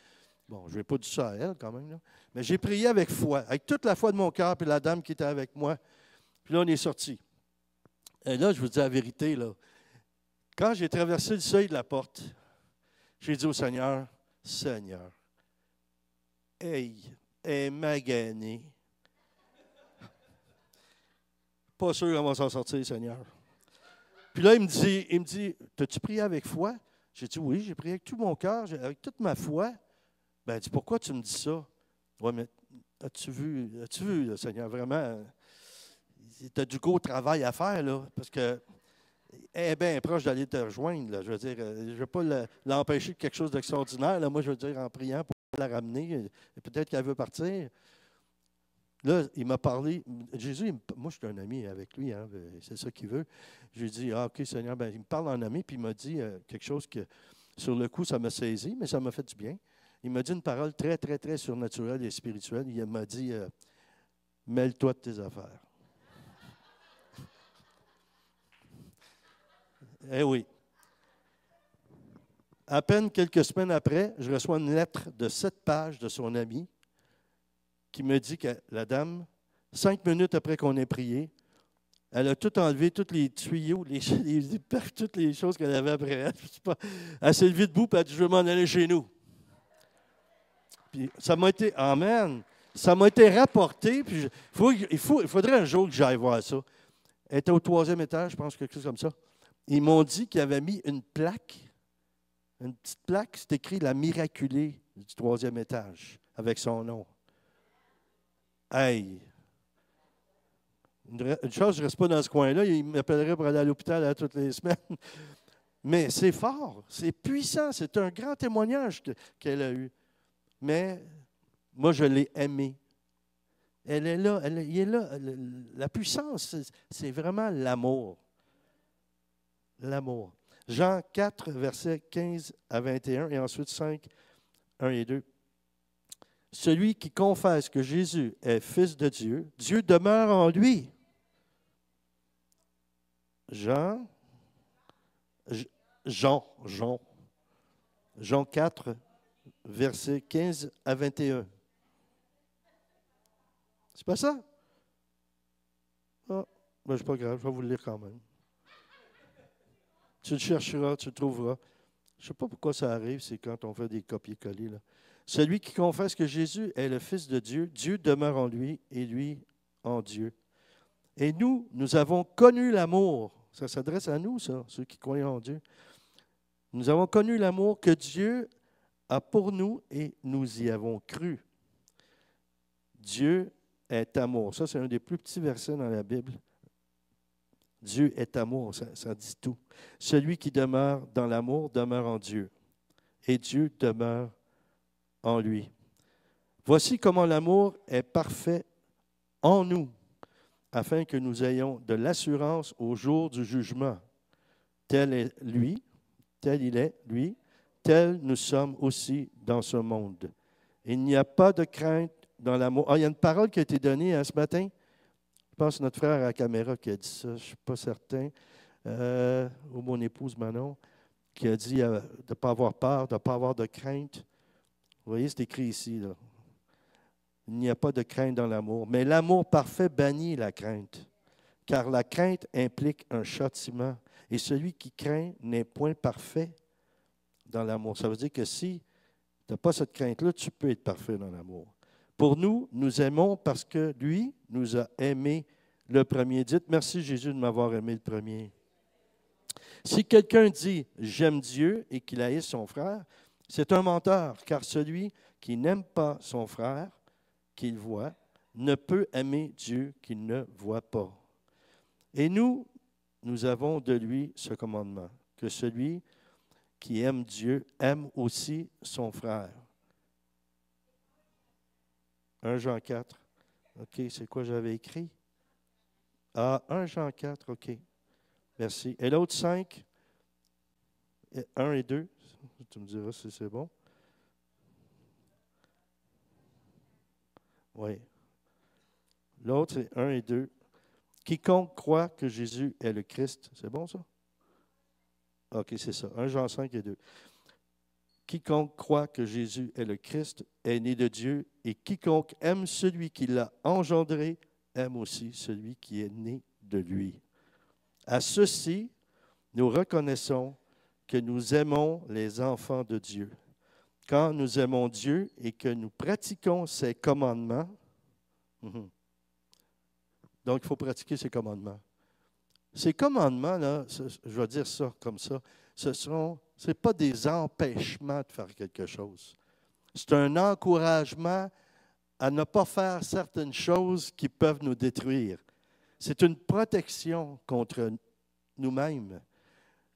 Bon, je n'ai pas dit ça à elle quand même. Là. Mais j'ai prié avec foi, avec toute la foi de mon cœur, puis la dame qui était avec moi. Puis là, on est sortis. Et là, je vous dis la vérité, là. Quand j'ai traversé le seuil de la porte, j'ai dit au Seigneur, Seigneur, hey, elle est maganée. Pas sûr qu'on va s'en sortir, Seigneur. Puis là, il me dit, t'as-tu prié avec foi? J'ai dit, oui, j'ai prié avec tout mon cœur, avec toute ma foi. Ben, il dit, pourquoi tu me dis ça? Oui, mais as-tu vu, là, Seigneur, vraiment, tu as du gros travail à faire, là, parce que elle est bien proche d'aller te rejoindre, là. Je veux dire, je ne vais pas l'empêcher de quelque chose d'extraordinaire, là. Moi, je veux dire, en priant pour la ramener, peut-être qu'elle veut partir. Là, il m'a parlé. Jésus, moi, je suis un ami avec lui, hein, c'est ça qu'il veut. Je lui ai dit, ah, OK, Seigneur, ben, il me parle en ami, puis il m'a dit quelque chose que, sur le coup, ça m'a saisi, mais ça m'a fait du bien. Il m'a dit une parole très, très, très surnaturelle et spirituelle. Il m'a dit, mêle-toi de tes affaires. Eh oui. À peine quelques semaines après, je reçois une lettre de 7 pages de son ami qui me dit que la dame, 5 minutes après qu'on ait prié, elle a tout enlevé, tous les tuyaux, toutes les choses qu'elle avait après elle. Elle s'est levée debout et elle a dit, je veux m'en aller chez nous. Puis ça m'a été, amen, ça m'a été rapporté. Puis il faudrait un jour que j'aille voir ça. Elle était au 3e étage, je pense, quelque chose comme ça. Ils m'ont dit qu'ils avaient mis une plaque, une petite plaque, c'est écrit la miraculée du 3e étage, avec son nom. Hey! Une chose, je ne reste pas dans ce coin-là, il m'appellerait pour aller à l'hôpital toutes les semaines. Mais c'est fort, c'est puissant, c'est un grand témoignage qu'elle a eu. Mais moi, je l'ai aimée. Elle est là, il est là. La puissance, c'est vraiment l'amour. L'amour. Jean 4, versets 15 à 21, et ensuite 5, 1 et 2. Celui qui confesse que Jésus est Fils de Dieu, Dieu demeure en lui. Jean 4, versets 15 à 21. C'est pas ça? Ah, ben c'est pas grave, je vais vous le lire quand même. Tu le chercheras, tu le trouveras. Je ne sais pas pourquoi ça arrive, c'est quand on fait des copier-coller. Là. Celui qui confesse que Jésus est le Fils de Dieu, Dieu demeure en lui et lui en Dieu. Et nous avons connu l'amour. Ça s'adresse à nous, ça, ceux qui croient en Dieu. Nous avons connu l'amour que Dieu a pour nous et nous y avons cru. Dieu est amour. Ça, c'est un des plus petits versets dans la Bible. Dieu est amour, ça dit tout. Celui qui demeure dans l'amour demeure en Dieu, et Dieu demeure en lui. Voici comment l'amour est parfait en nous, afin que nous ayons de l'assurance au jour du jugement. Tel est lui, tel il est, lui, tel nous sommes aussi dans ce monde. Il n'y a pas de crainte dans l'amour. Ah, il y a une parole qui a été donnée ce matin. Je pense que c'est notre frère à la caméra qui a dit ça, je ne suis pas certain. Ou mon épouse Manon, qui a dit de ne pas avoir peur, de ne pas avoir de crainte. Vous voyez, c'est écrit ici. Là. Il n'y a pas de crainte dans l'amour. Mais l'amour parfait bannit la crainte, car la crainte implique un châtiment. Et celui qui craint n'est point parfait. dans l'amour. Ça veut dire que si tu n'as pas cette crainte-là, tu peux être parfait dans l'amour. Pour nous, nous aimons parce que lui nous a aimés le premier. Dites merci Jésus de m'avoir aimé le premier. Si quelqu'un dit « j'aime Dieu » et qu'il haïsse son frère, c'est un menteur, car celui qui n'aime pas son frère, qu'il voit, ne peut aimer Dieu qu'il ne voit pas. Et nous avons de lui ce commandement, que celui qui aime Dieu aime aussi son frère. 1 Jean 4. OK, c'est quoi j'avais écrit? Ah, 1 Jean 4, OK. Merci. Et l'autre 5, 1 et 2. Tu me diras si c'est bon. Oui. L'autre, c'est 1 et 2. Quiconque croit que Jésus est le Christ. C'est bon, ça? OK, c'est ça. 1 Jean 5 et 2. Quiconque croit que Jésus est le Christ est né de Dieu, et quiconque aime celui qui l'a engendré aime aussi celui qui est né de lui. À ceci, nous reconnaissons que nous aimons les enfants de Dieu. Quand nous aimons Dieu et que nous pratiquons ses commandements, donc il faut pratiquer ses commandements. Ces commandements-là, je vais dire ça comme ça, ce n'est pas des empêchements de faire quelque chose. C'est un encouragement à ne pas faire certaines choses qui peuvent nous détruire. C'est une protection contre nous-mêmes.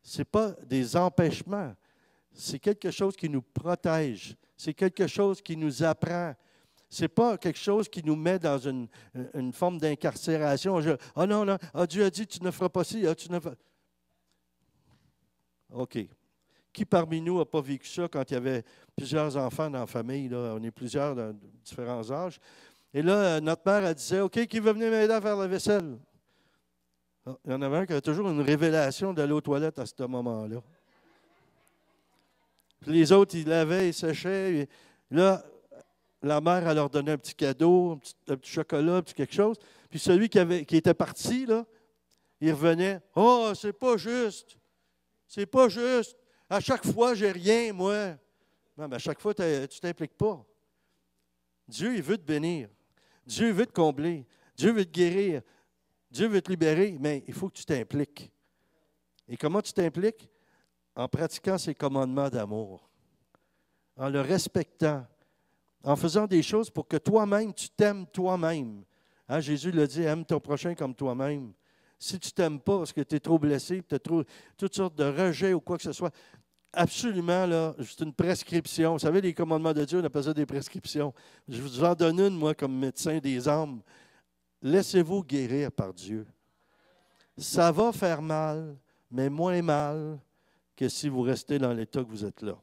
Ce n'est pas des empêchements. C'est quelque chose qui nous protège. C'est quelque chose qui nous apprend. Ce n'est pas quelque chose qui nous met dans une forme d'incarcération. « Ah non, non, Dieu a dit, tu ne feras pas ci, tu ne feras... » OK. Qui parmi nous n'a pas vécu ça quand il y avait plusieurs enfants dans la famille? Là? On est plusieurs dans différents âges. Et là, notre mère, elle disait, « OK, qui veut venir m'aider à faire la vaisselle? » Il y en avait un qui avait toujours une révélation d'aller aux toilettes à ce moment-là. Puis les autres, ils lavaient, ils séchaient. Et là, la mère, elle leur donnait un petit cadeau, un petit chocolat, un petit quelque chose. Puis celui qui était parti, là, il revenait. « Oh, c'est pas juste. C'est pas juste. À chaque fois, j'ai rien, moi. » Non, mais à chaque fois, tu ne t'impliques pas. Dieu, il veut te bénir. Dieu veut te combler. Dieu veut te guérir. Dieu veut te libérer, mais il faut que tu t'impliques. Et comment tu t'impliques? En pratiquant ses commandements d'amour, en le respectant, en faisant des choses pour que toi-même, tu t'aimes toi-même. Hein, Jésus l'a dit, aime ton prochain comme toi-même. Si tu ne t'aimes pas parce que tu es trop blessé, tu as toutes sortes de rejets ou quoi que ce soit, absolument, là, c'est une prescription. Vous savez, les commandements de Dieu, on appelle ça des prescriptions. Je vous en donne une, moi, comme médecin des âmes. Laissez-vous guérir par Dieu. Ça va faire mal, mais moins mal que si vous restez dans l'état que vous êtes là.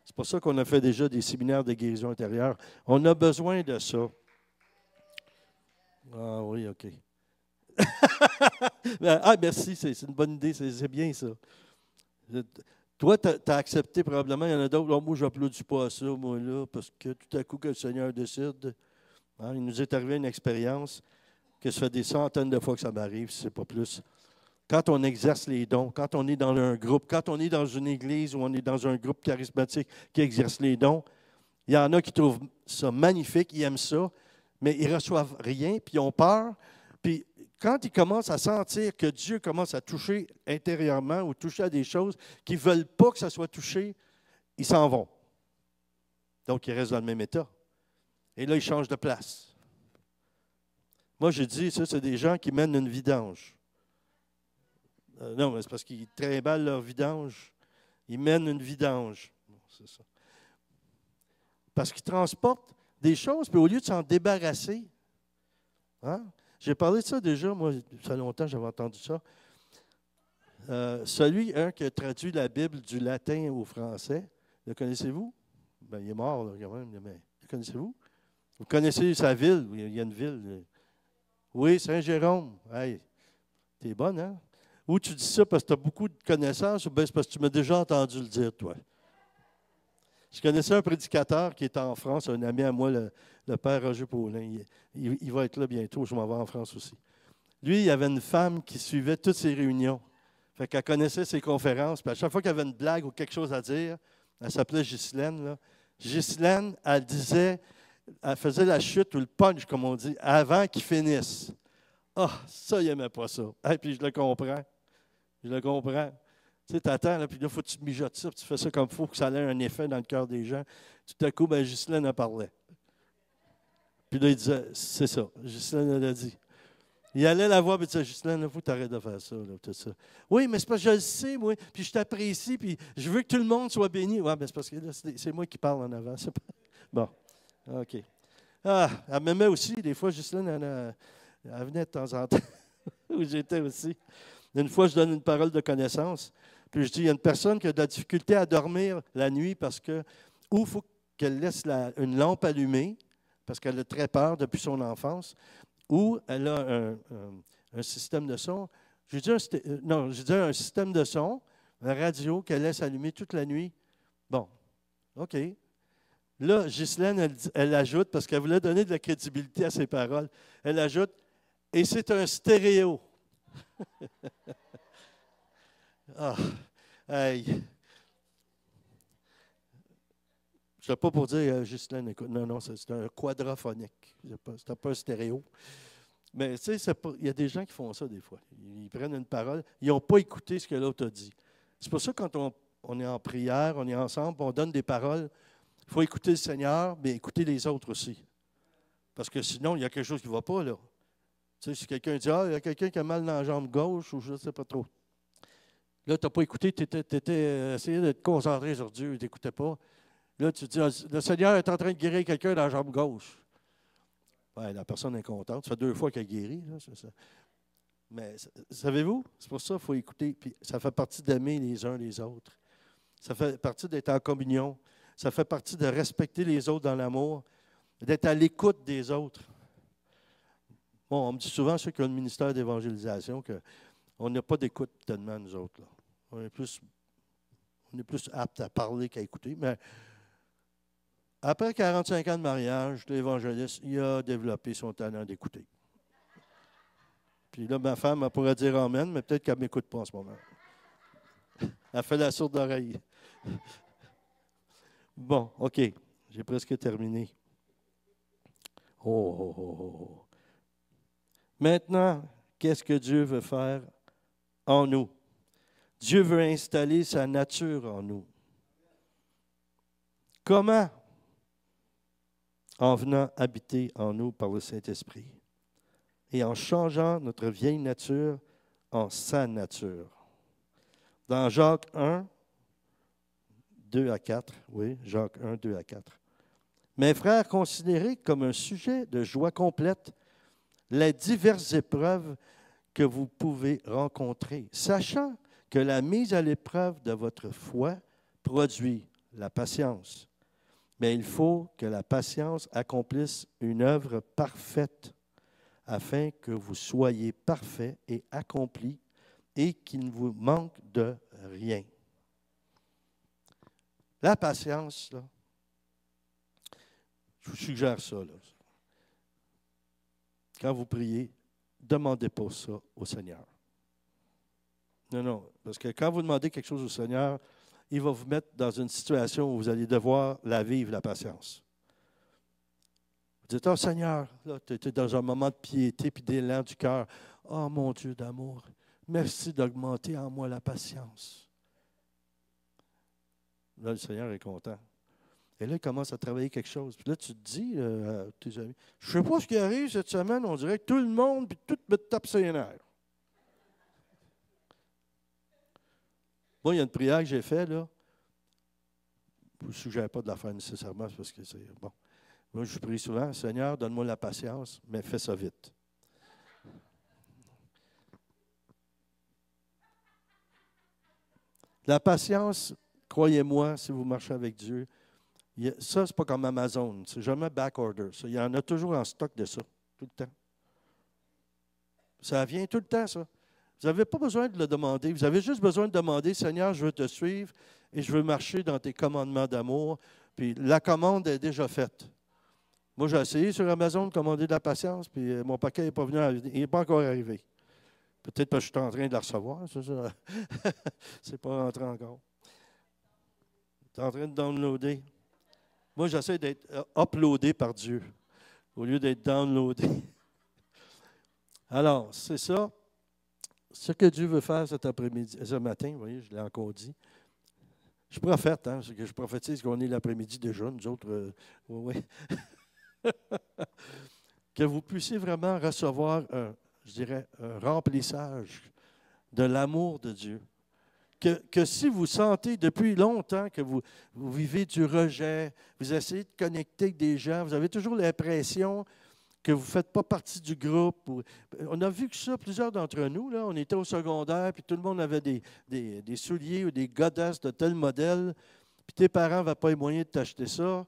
C'est pour ça qu'on a fait déjà des séminaires de guérison intérieure. On a besoin de ça. Ah oui, OK. Ah, merci, c'est une bonne idée, c'est bien ça. Toi, tu as accepté probablement, il y en a d'autres, oh, moi, je n'applaudis pas à ça, moi, là, parce que tout à coup, que le Seigneur décide, hein, il nous est arrivé une expérience que ça fait des centaines de fois que ça m'arrive, si ce n'est pas plus. Quand on exerce les dons, quand on est dans un groupe, quand on est dans une église ou on est dans un groupe charismatique qui exerce les dons, il y en a qui trouvent ça magnifique, ils aiment ça, mais ils ne reçoivent rien, puis ils ont peur. Puis quand ils commencent à sentir que Dieu commence à toucher intérieurement ou toucher à des choses qui ne veulent pas que ça soit touché, ils s'en vont. Donc, ils restent dans le même état. Et là, ils changent de place. Moi, je dis, ça, c'est des gens qui mènent une vidange. Non, mais c'est parce qu'ils trimballent leur vidange. Ils mènent une vidange. Bon, c'est ça. Parce qu'ils transportent des choses, puis au lieu de s'en débarrasser, hein? J'ai parlé de ça déjà, moi, ça fait longtemps que j'avais entendu ça. Celui qui a traduit la Bible du latin au français, le connaissez-vous? Ben, il est mort, là, quand même, mais le connaissez-vous? Vous connaissez sa ville? Il y a une ville. Oui, Saint-Jérôme. Hey, t'es bonne, hein? Ou tu dis ça parce que tu as beaucoup de connaissances, ou bien c'est parce que tu m'as déjà entendu le dire, toi. Je connaissais un prédicateur qui était en France, un ami à moi, le père Roger Paulin. Il va être là bientôt, je m'en vais en France aussi. Lui, il avait une femme qui suivait toutes ses réunions. Fait qu'elle connaissait ses conférences. Puis à chaque fois qu'il y avait une blague ou quelque chose à dire, elle s'appelait Ghislaine, là. Ghislaine, elle faisait la chute ou le punch, comme on dit, avant qu'il finisse. Ah, ça, il n'aimait pas ça. Et puis je le comprends. Je le comprends. Tu sais, t'attends, là, puis là, il faut que tu mijotes ça, puis tu fais ça comme il faut, que ça ait un effet dans le cœur des gens. Tout à coup, ben, Ghislaine en parlait. Puis là, il disait, c'est ça, Ghislaine, elle a dit. Il allait la voir et disait, Ghislaine, il faut que tu arrêtes de faire ça, là, tout ça. Oui, mais c'est parce que je le sais, moi, puis je t'apprécie, puis je veux que tout le monde soit béni. Oui, mais c'est parce que là, c'est moi qui parle en avant. C'est pas... Bon, OK. Ah, elle m'aimait aussi. Des fois, Ghislaine, elle venait de temps en temps, où j'étais aussi. Une fois, je donne une parole de connaissance, puis je dis, il y a une personne qui a de la difficulté à dormir la nuit parce que, ou il faut qu'elle laisse une lampe allumée, parce qu'elle a très peur depuis son enfance, ou elle a un système de son. J'ai dit un système de son, un radio qu'elle laisse allumer toute la nuit. Bon, OK. Là, Ghislaine, elle ajoute, parce qu'elle voulait donner de la crédibilité à ses paroles, elle ajoute, et c'est un stéréo. Ah, hey. Je ne sais pas pour dire, Ghislaine, écoute, non, c'est un quadraphonique. C'était pas un stéréo. Mais tu sais, il y a des gens qui font ça des fois. Ils prennent une parole, ils n'ont pas écouté ce que l'autre a dit. C'est pour ça que quand on est en prière, on est ensemble, on donne des paroles, il faut écouter le Seigneur, mais écouter les autres aussi. Parce que sinon, il y a quelque chose qui ne va pas, là. Tu sais, si quelqu'un dit, il y a quelqu'un qui a mal dans la jambe gauche, ou je ne sais pas trop. Là, tu n'as pas écouté, tu étais essayé de te concentrer sur Dieu, tu n'écoutais pas. Là, tu dis, le Seigneur est en train de guérir quelqu'un dans la jambe gauche. Ouais, la personne est contente. Ça fait 2 fois qu'elle guérit. Là, c'est ça. Mais savez-vous, c'est pour ça qu'il faut écouter. Puis ça fait partie d'aimer les uns les autres. Ça fait partie d'être en communion. Ça fait partie de respecter les autres dans l'amour, d'être à l'écoute des autres. Bon, on me dit souvent, ceux qui ont le ministère d'évangélisation, qu'on n'a pas d'écoute tellement, nous autres. Là. On est plus aptes à parler qu'à écouter. Mais après 45 ans de mariage, l'évangéliste, il a développé son talent d'écouter. Puis là, ma femme, elle pourrait dire amen, mais peut-être qu'elle ne m'écoute pas en ce moment. Elle fait la sourde oreille. Bon, OK. J'ai presque terminé. Oh. Maintenant, qu'est-ce que Dieu veut faire en nous? Dieu veut installer sa nature en nous. Comment? En venant habiter en nous par le Saint-Esprit et en changeant notre vieille nature en sa nature. Dans Jacques 1, 2 à 4, oui, Jacques 1, 2 à 4. Mes frères, considérez comme un sujet de joie complète les diverses épreuves que vous pouvez rencontrer, sachant que la mise à l'épreuve de votre foi produit la patience. Mais il faut que la patience accomplisse une œuvre parfaite, afin que vous soyez parfaits et accomplis et qu'il ne vous manque de rien. La patience, là, je vous suggère ça. Là. Quand vous priez, demandez pas ça au Seigneur. Non, parce que quand vous demandez quelque chose au Seigneur, il va vous mettre dans une situation où vous allez devoir la vivre, la patience. Vous dites, Seigneur, là, tu es dans un moment de piété et d'élan du cœur. Oh mon Dieu d'amour, merci d'augmenter en moi la patience. Là, le Seigneur est content. Et là, il commence à travailler quelque chose. Puis là, tu te dis à tes amis, je ne sais pas ce qui arrive cette semaine, on dirait que tout le monde, puis tout me tape ses nerfs. Moi, il y a une prière que j'ai faite, là. Je ne vous suggère pas de la faire nécessairement, parce que c'est bon. Moi, je prie souvent, Seigneur, donne-moi la patience, mais fais ça vite. La patience, croyez-moi, si vous marchez avec Dieu, ça, c'est pas comme Amazon. C'est jamais back-order. Il y en a toujours en stock de ça, tout le temps. Ça vient tout le temps, ça. Vous n'avez pas besoin de le demander. Vous avez juste besoin de demander, Seigneur, je veux te suivre et je veux marcher dans tes commandements d'amour. Puis la commande est déjà faite. Moi, j'ai essayé sur Amazon de commander de la patience, puis mon paquet n'est pas venu, il n'est pas encore arrivé. Peut-être parce que je suis en train de la recevoir, c'est ça. C'est pas rentré encore. Tu es en train de downloader. Moi, j'essaie d'être uploadé par Dieu au lieu d'être downloadé. Alors, c'est ça. Ce que Dieu veut faire cet après-midi, ce matin, vous voyez, je l'ai encore dit. Je suis prophète, hein, c'est que je prophétise qu'on est l'après-midi déjà, nous autres. Oui, oui. Que vous puissiez vraiment recevoir, je dirais, un remplissage de l'amour de Dieu. Que si vous sentez depuis longtemps que vous vivez du rejet, vous essayez de connecter avec des gens, vous avez toujours l'impression que vous ne faites pas partie du groupe. On a vu que ça, plusieurs d'entre nous, là, on était au secondaire, puis tout le monde avait des souliers ou des godasses de tel modèle, puis tes parents n'avaient pas les moyens de t'acheter ça,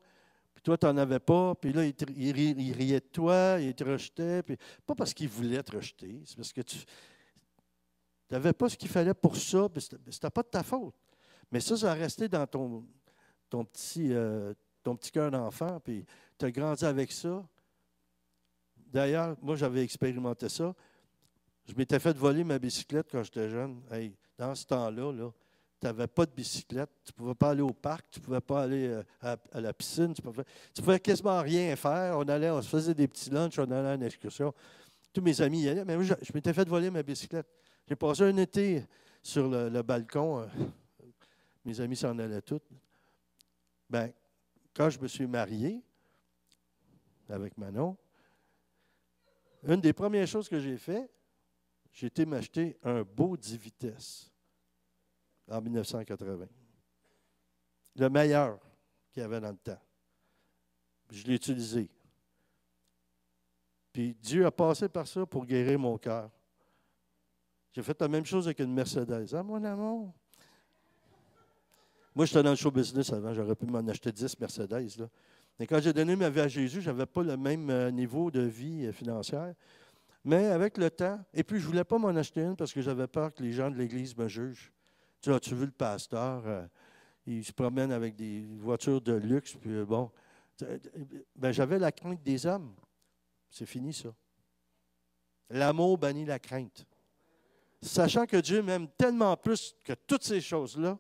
puis toi, tu n'en avais pas, puis là, ils riaient de toi, ils te rejetaient, puis pas parce qu'ils voulaient te rejeter, c'est parce que tu n'avais pas ce qu'il fallait pour ça, puis ce n'était pas de ta faute. Mais ça a resté dans ton petit cœur d'enfant, puis tu as grandi avec ça. D'ailleurs, moi, j'avais expérimenté ça. Je m'étais fait voler ma bicyclette quand j'étais jeune. Hey, dans ce temps-là, tu n'avais pas de bicyclette. Tu ne pouvais pas aller au parc. Tu ne pouvais pas aller à la piscine. Tu pouvais quasiment rien faire. On se faisait des petits lunchs, on allait à une excursion. Tous mes amis y allaient. Mais moi, je m'étais fait voler ma bicyclette. J'ai passé un été sur le balcon. Mes amis s'en allaient tous. Ben, quand je me suis marié avec Manon, une des premières choses que j'ai fait, j'ai été m'acheter un beau 10 vitesses en 1980. Le meilleur qu'il y avait dans le temps. Je l'ai utilisé. Puis Dieu a passé par ça pour guérir mon cœur. J'ai fait la même chose avec une Mercedes. Ah, mon amour! Moi, j'étais dans le show business avant. J'aurais pu m'en acheter 10 Mercedes, là. Mais quand j'ai donné ma vie à Jésus, je n'avais pas le même niveau de vie financière. Mais avec le temps, et puis je ne voulais pas m'en acheter une parce que j'avais peur que les gens de l'Église me jugent. Tu as-tu vu le pasteur? Il se promène avec des voitures de luxe, puis bon. Ben, j'avais la crainte des hommes. C'est fini, ça. L'amour bannit la crainte. Sachant que Dieu m'aime tellement plus que toutes ces choses-là,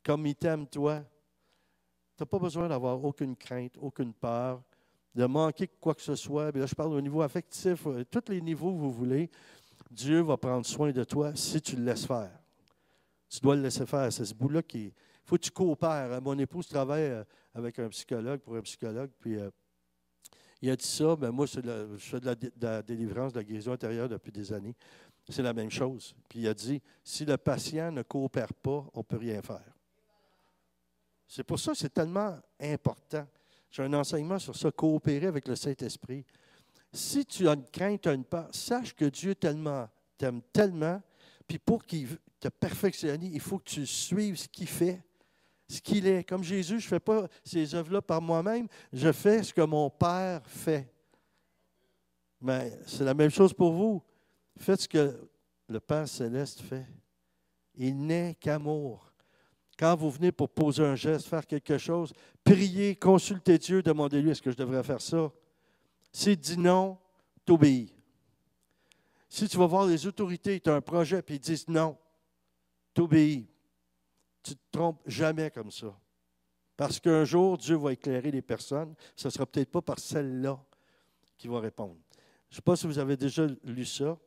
comme il t'aime toi, tu n'as pas besoin d'avoir aucune crainte, aucune peur, de manquer quoi que ce soit. Bien là, je parle au niveau affectif, tous les niveaux que vous voulez. Dieu va prendre soin de toi si tu le laisses faire. Tu dois le laisser faire. C'est ce bout-là qui il faut que tu coopères. Mon épouse travaille avec un psychologue, pour un psychologue, puis il a dit ça. Bien, moi, je fais de la délivrance, de la guérison intérieure depuis des années. C'est la même chose. Puis il a dit, si le patient ne coopère pas, on ne peut rien faire. C'est pour ça que c'est tellement important. J'ai un enseignement sur ça, coopérer avec le Saint-Esprit. Si tu as une crainte, tu as une peur, sache que Dieu t'aime tellement, puis pour qu'il te perfectionne, il faut que tu suives ce qu'il fait, ce qu'il est. Comme Jésus, je ne fais pas ces œuvres-là par moi-même, je fais ce que mon Père fait. Mais c'est la même chose pour vous. Faites ce que le Père céleste fait. Il n'est qu'amour. Quand vous venez pour poser un geste, faire quelque chose, priez, consultez Dieu, demandez-lui, est-ce que je devrais faire ça? S'il dit non, t'obéis. Si tu vas voir les autorités, tu as un projet, puis ils disent non, t'obéis. Tu ne te trompes jamais comme ça. Parce qu'un jour, Dieu va éclairer les personnes. Ce ne sera peut-être pas par celle-là qui va répondre. Je ne sais pas si vous avez déjà lu ça.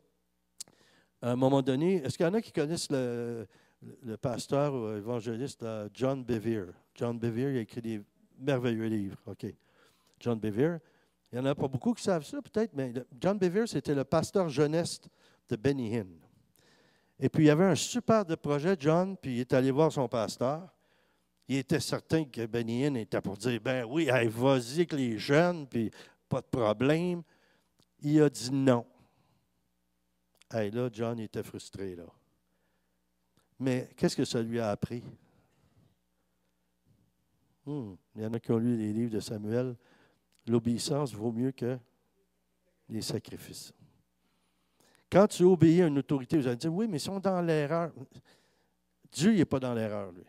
À un moment donné, est-ce qu'il y en a qui connaissent le pasteur ou évangéliste John Bevere? John Bevere, il a écrit des merveilleux livres. OK. John Bevere. Il n'y en a pas beaucoup qui savent ça, peut-être, mais John Bevere, c'était le pasteur jeunesse de Benny Hinn. Et puis, il y avait un super de projet, John, puis il est allé voir son pasteur. Il était certain que Benny Hinn était pour dire, ben oui, hey, vas-y avec les jeunes, puis pas de problème. Il a dit non. Hey, là, John il était frustré, là. Mais qu'est-ce que ça lui a appris? Il y en a qui ont lu les livres de Samuel. L'obéissance vaut mieux que les sacrifices. Quand tu obéis à une autorité, vous allez dire, oui, mais ils sont dans l'erreur. Dieu n'est pas dans l'erreur, lui.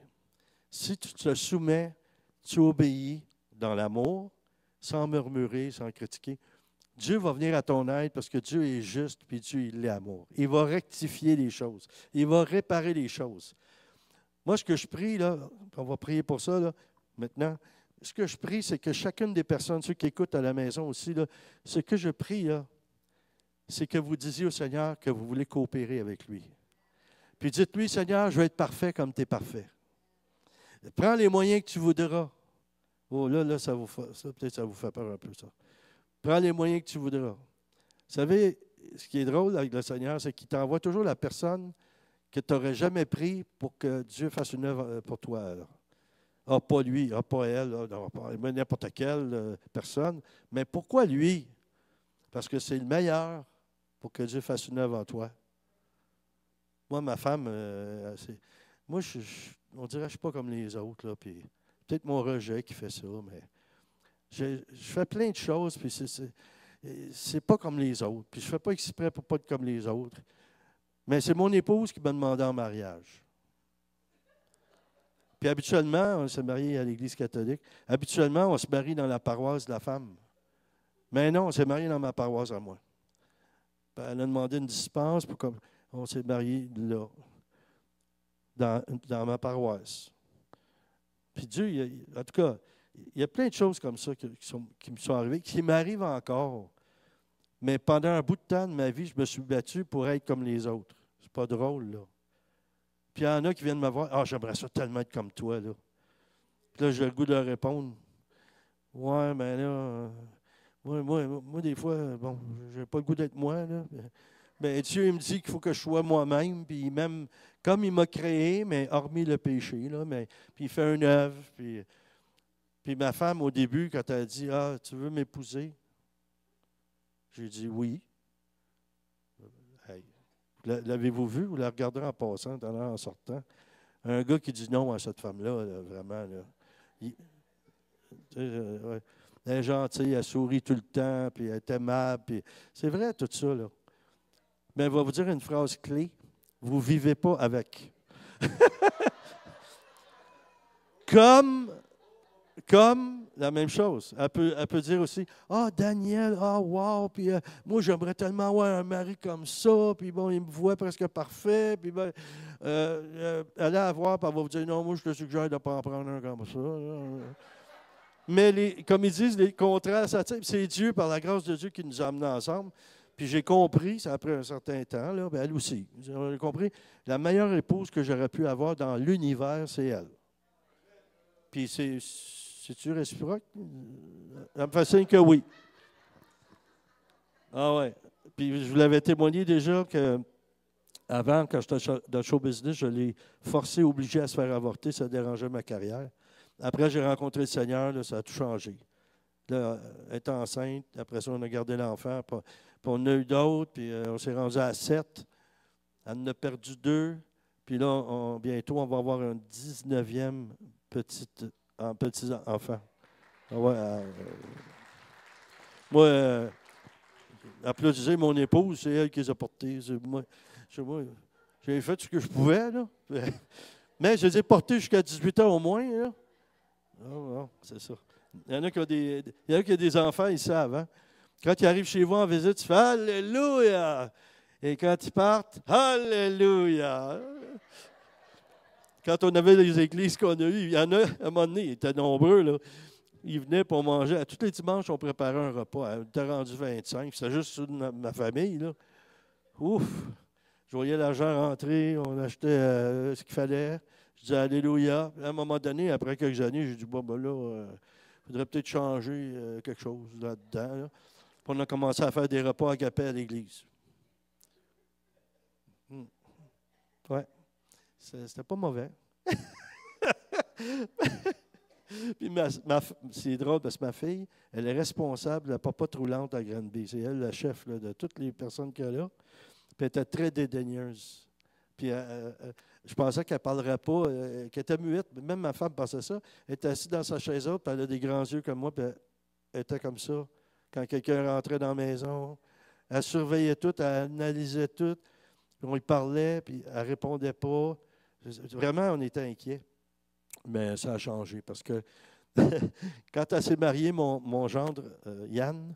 Si tu te soumets, tu obéis dans l'amour, sans murmurer, sans critiquer, Dieu va venir à ton aide parce que Dieu est juste, puis Dieu, il est amour. Il va rectifier les choses. Il va réparer les choses. Moi, ce que je prie, là, on va prier pour ça, là, maintenant. Ce que je prie, c'est que chacune des personnes, ceux qui écoutent à la maison aussi, là, ce que je prie, là, c'est que vous disiez au Seigneur que vous voulez coopérer avec lui. Puis dites-lui, Seigneur, je veux être parfait comme tu es parfait. Prends les moyens que tu voudras. Oh là, peut-être ça vous fait peur un peu, ça. Prends les moyens que tu voudras. Vous savez, ce qui est drôle avec le Seigneur, c'est qu'il t'envoie toujours la personne que tu n'aurais jamais pris pour que Dieu fasse une œuvre pour toi. Alors. Ah, pas lui, ah, pas elle, pas n'importe quelle personne. Mais pourquoi lui? Parce que c'est le meilleur pour que Dieu fasse une œuvre en toi. Moi, ma femme, moi, on dirait que je ne suis pas comme les autres. Là, puis peut-être mon rejet qui fait ça, mais je fais plein de choses, puis c'est pas comme les autres. Puis je ne fais pas exprès pour ne pas être comme les autres. Mais c'est mon épouse qui m'a demandé en mariage. Puis habituellement, on s'est marié à l'Église catholique. Habituellement, on se marie dans la paroisse de la femme. Mais non, on s'est marié dans ma paroisse à moi. Puis elle a demandé une dispense pour comme on s'est marié là, dans ma paroisse. Puis Dieu, en tout cas, il y a plein de choses comme ça qui me sont arrivées, qui m'arrivent encore. Mais pendant un bout de temps de ma vie, je me suis battu pour être comme les autres. C'est pas drôle, là. Puis il y en a qui viennent me voir. Ah, j'aimerais ça tellement être comme toi, là. Puis là, j'ai le goût de leur répondre. Ouais, mais là, moi, des fois, bon, j'ai pas le goût d'être moi, là. Mais Dieu, il me dit qu'il faut que je sois moi-même, puis même comme il m'a créé, mais hormis le péché, là, mais puis il fait une œuvre. Puis ma femme, au début, quand elle a dit Ah, tu veux m'épouser? J'ai dit oui. Hey. L'avez-vous vu? Vous la regarderez en passant, en sortant. Un gars qui dit non à cette femme-là, là, vraiment. Là. Ouais. Elle est gentille, elle sourit tout le temps, puis elle est aimable. Puis c'est vrai, tout ça. Là. Mais elle va vous dire une phrase clé. Vous ne vivez pas avec. Comme la même chose. Elle peut dire aussi Ah, Daniel, ah, wow, puis moi, j'aimerais tellement avoir un mari comme ça, puis bon, il me voit presque parfait, puis ben, allez à voir, puis elle va vous dire Non, moi, je te suggère de ne pas en prendre un comme ça. Là. Mais, comme ils disent, les contrats, c'est Dieu, par la grâce de Dieu, qui nous a amenés ensemble. Puis j'ai compris, ça a pris un certain temps, là, ben elle aussi. J'ai compris, la meilleure épouse que j'aurais pu avoir dans l'univers, c'est elle. Puis c'est-tu réciproque? Elle me fait signe que oui. Ah ouais. Puis je vous l'avais témoigné déjà que avant, quand j'étais dans le show business, je l'ai forcé, obligé à se faire avorter, ça dérangeait ma carrière. Après, j'ai rencontré le Seigneur, là, ça a tout changé. Là, elle est enceinte, après ça, on a gardé l'enfant, puis on en a eu d'autres, puis on s'est rendu à 7. Elle en a perdu 2, puis là, bientôt, on va avoir un 19e petit enfant. Ouais, moi, applaudissez mon épouse, c'est elle qui les a portés. Moi, j'ai fait ce que je pouvais, là. Mais je les ai portés jusqu'à 18 ans au moins, là. Non, c'est ça. Il y en a qui ont des enfants, ils savent. Hein? Quand ils arrivent chez vous en visite, tu fais Alléluia! Et quand ils partent, Alléluia! Quand on avait les églises qu'on a eues, il y en a, à un moment donné, ils étaient nombreux, là. Ils venaient pour manger. Tous les dimanches, on préparait un repas. On était rendu 25. C'était juste sur ma famille, là. Ouf! Je voyais l'argent rentrer, on achetait ce qu'il fallait. Je disais Alléluia. À un moment donné, après quelques années, j'ai dit bon, ben là, il faudrait peut-être changer quelque chose là-dedans. Là. Puis on a commencé à faire des repas agapés à l'église. Ouais. C'était pas mauvais. Puis c'est drôle parce que ma fille, elle est responsable de la papa troulante à Granby. C'est elle, la chef là, de toutes les personnes qu'elle a. Puis elle était très dédaigneuse. Puis je pensais qu'elle ne parlerait pas, qu'elle était muette. Même ma femme pensait ça. Elle était assise dans sa chaise haute, puis elle a des grands yeux comme moi, puis elle était comme ça. Quand quelqu'un rentrait dans la maison, elle surveillait tout, elle analysait tout. On lui parlait, puis elle ne répondait pas. Vraiment, on était inquiets. Mais ça a changé parce que quand elle s'est mariée, mon gendre, Yann,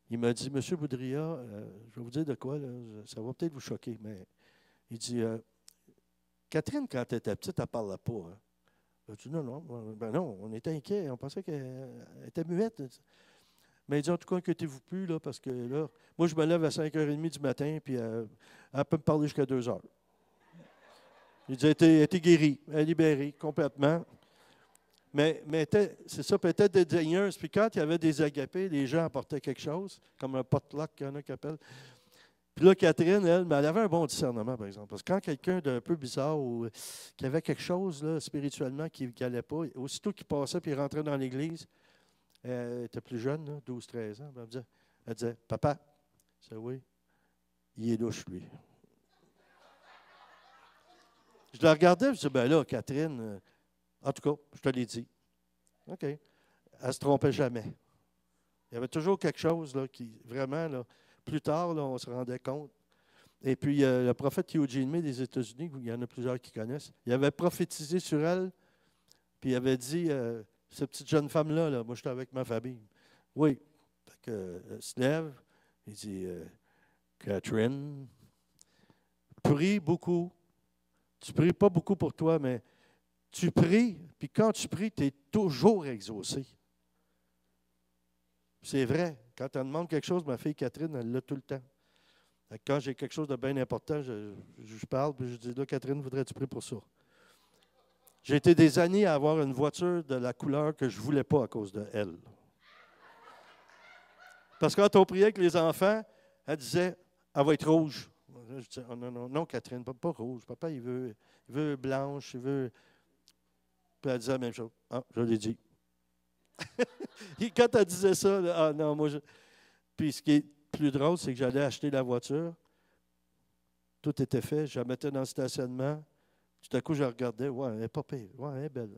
Il m'a dit, Monsieur Boudria, je vais vous dire de quoi, là, ça va peut-être vous choquer, mais il dit, Catherine, quand elle était petite, elle ne parlait pas. Hein. J'ai dit, non, non, ben non, on était inquiets, on pensait qu'elle était muette. Mais il dit, en tout cas, inquiétez-vous plus, là, parce que là, moi, je me lève à 5h30 du matin, puis elle peut me parler jusqu'à 2h. Il dit, elle était guérie, elle est libérée complètement. Mais c'est ça, peut-être dédaigneuse. Puis quand il y avait des agapés, les gens apportaient quelque chose, comme un potluck, qu'il y en a qui appellent. Puis là, Catherine, elle avait un bon discernement, par exemple. Parce que quand quelqu'un d'un peu bizarre ou qui avait quelque chose là, spirituellement qui n'allait pas, aussitôt qu'il passait puis il rentrait dans l'église, elle était plus jeune, 12-13 ans, elle disait, Papa, je disais, oui, il est louche, lui. Je la regardais, je disais, ben là, Catherine, en tout cas, je te l'ai dit. OK. Elle ne se trompait jamais. Il y avait toujours quelque chose là, qui, vraiment, là, plus tard, là, on se rendait compte. Et puis, le prophète Eugene May des États-Unis, il y en a plusieurs qui connaissent, il avait prophétisé sur elle, puis il avait dit, cette petite jeune femme-là, là, moi, j'étais avec ma famille. Oui. Fait que, elle se lève, il dit, Catherine, prie beaucoup. Tu pries pas beaucoup pour toi, mais tu pries, puis quand tu pries, tu es toujours exaucé. C'est vrai. Quand elle demande quelque chose, ma fille Catherine, elle l'a tout le temps. Quand j'ai quelque chose de bien important, je parle, puis je dis, là, Catherine, voudrais-tu prier pour ça? J'ai été des années à avoir une voiture de la couleur que je ne voulais pas à cause de elle. Parce que quand on priait avec les enfants, elle disait, elle va être rouge. Je disais, oh, non, non, non, Catherine, pas rouge. Papa, il veut blanche, il veut... Puis elle disait la même chose. Ah, je l'ai dit. Et quand elle disait ça, là, ah non, moi, Puis ce qui est plus drôle, c'est que j'allais acheter la voiture. Tout était fait. Je la mettais dans le stationnement. Tout à coup, je la regardais. Ouais, elle n'est pas pire. Ouais, elle est belle.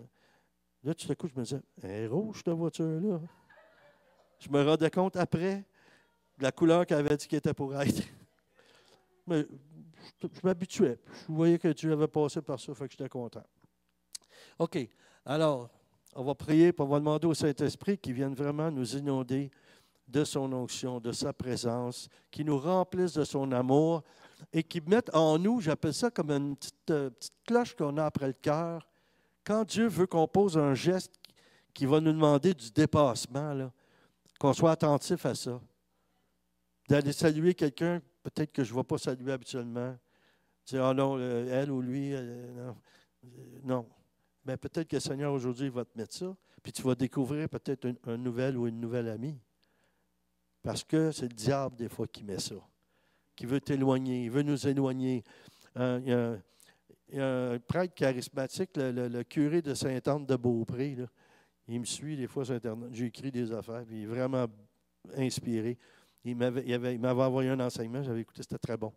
Là, tout à coup, je me disais, elle est rouge, cette voiture-là. Je me rendais compte après de la couleur qu'elle avait dit qu'elle était pour être. Mais je m'habituais. Je voyais que tu avais passé par ça, fait que j'étais content. OK. Alors, on va prier, puis on va demander au Saint-Esprit qu'il vienne vraiment nous inonder de son onction, de sa présence, qui nous remplisse de son amour et qui mette en nous, j'appelle ça comme une petite cloche qu'on a après le cœur. Quand Dieu veut qu'on pose un geste qui va nous demander du dépassement, là, qu'on soit attentif à ça. D'aller saluer quelqu'un, peut-être que je ne vais pas saluer habituellement. Dire, ah non, elle ou lui, non. Non. Mais peut-être que le Seigneur aujourd'hui va te mettre ça, puis tu vas découvrir peut-être un nouvel ou une nouvelle amie. Parce que c'est le diable, des fois, qui met ça, qui veut t'éloigner, il veut nous éloigner. Il y a un prêtre charismatique, le curé de Sainte-Anne de Beaupré, là, il me suit des fois sur Internet. J'ai écrit des affaires, puis il est vraiment inspiré. Il m'avait envoyé un enseignement, j'avais écouté, c'était très bon.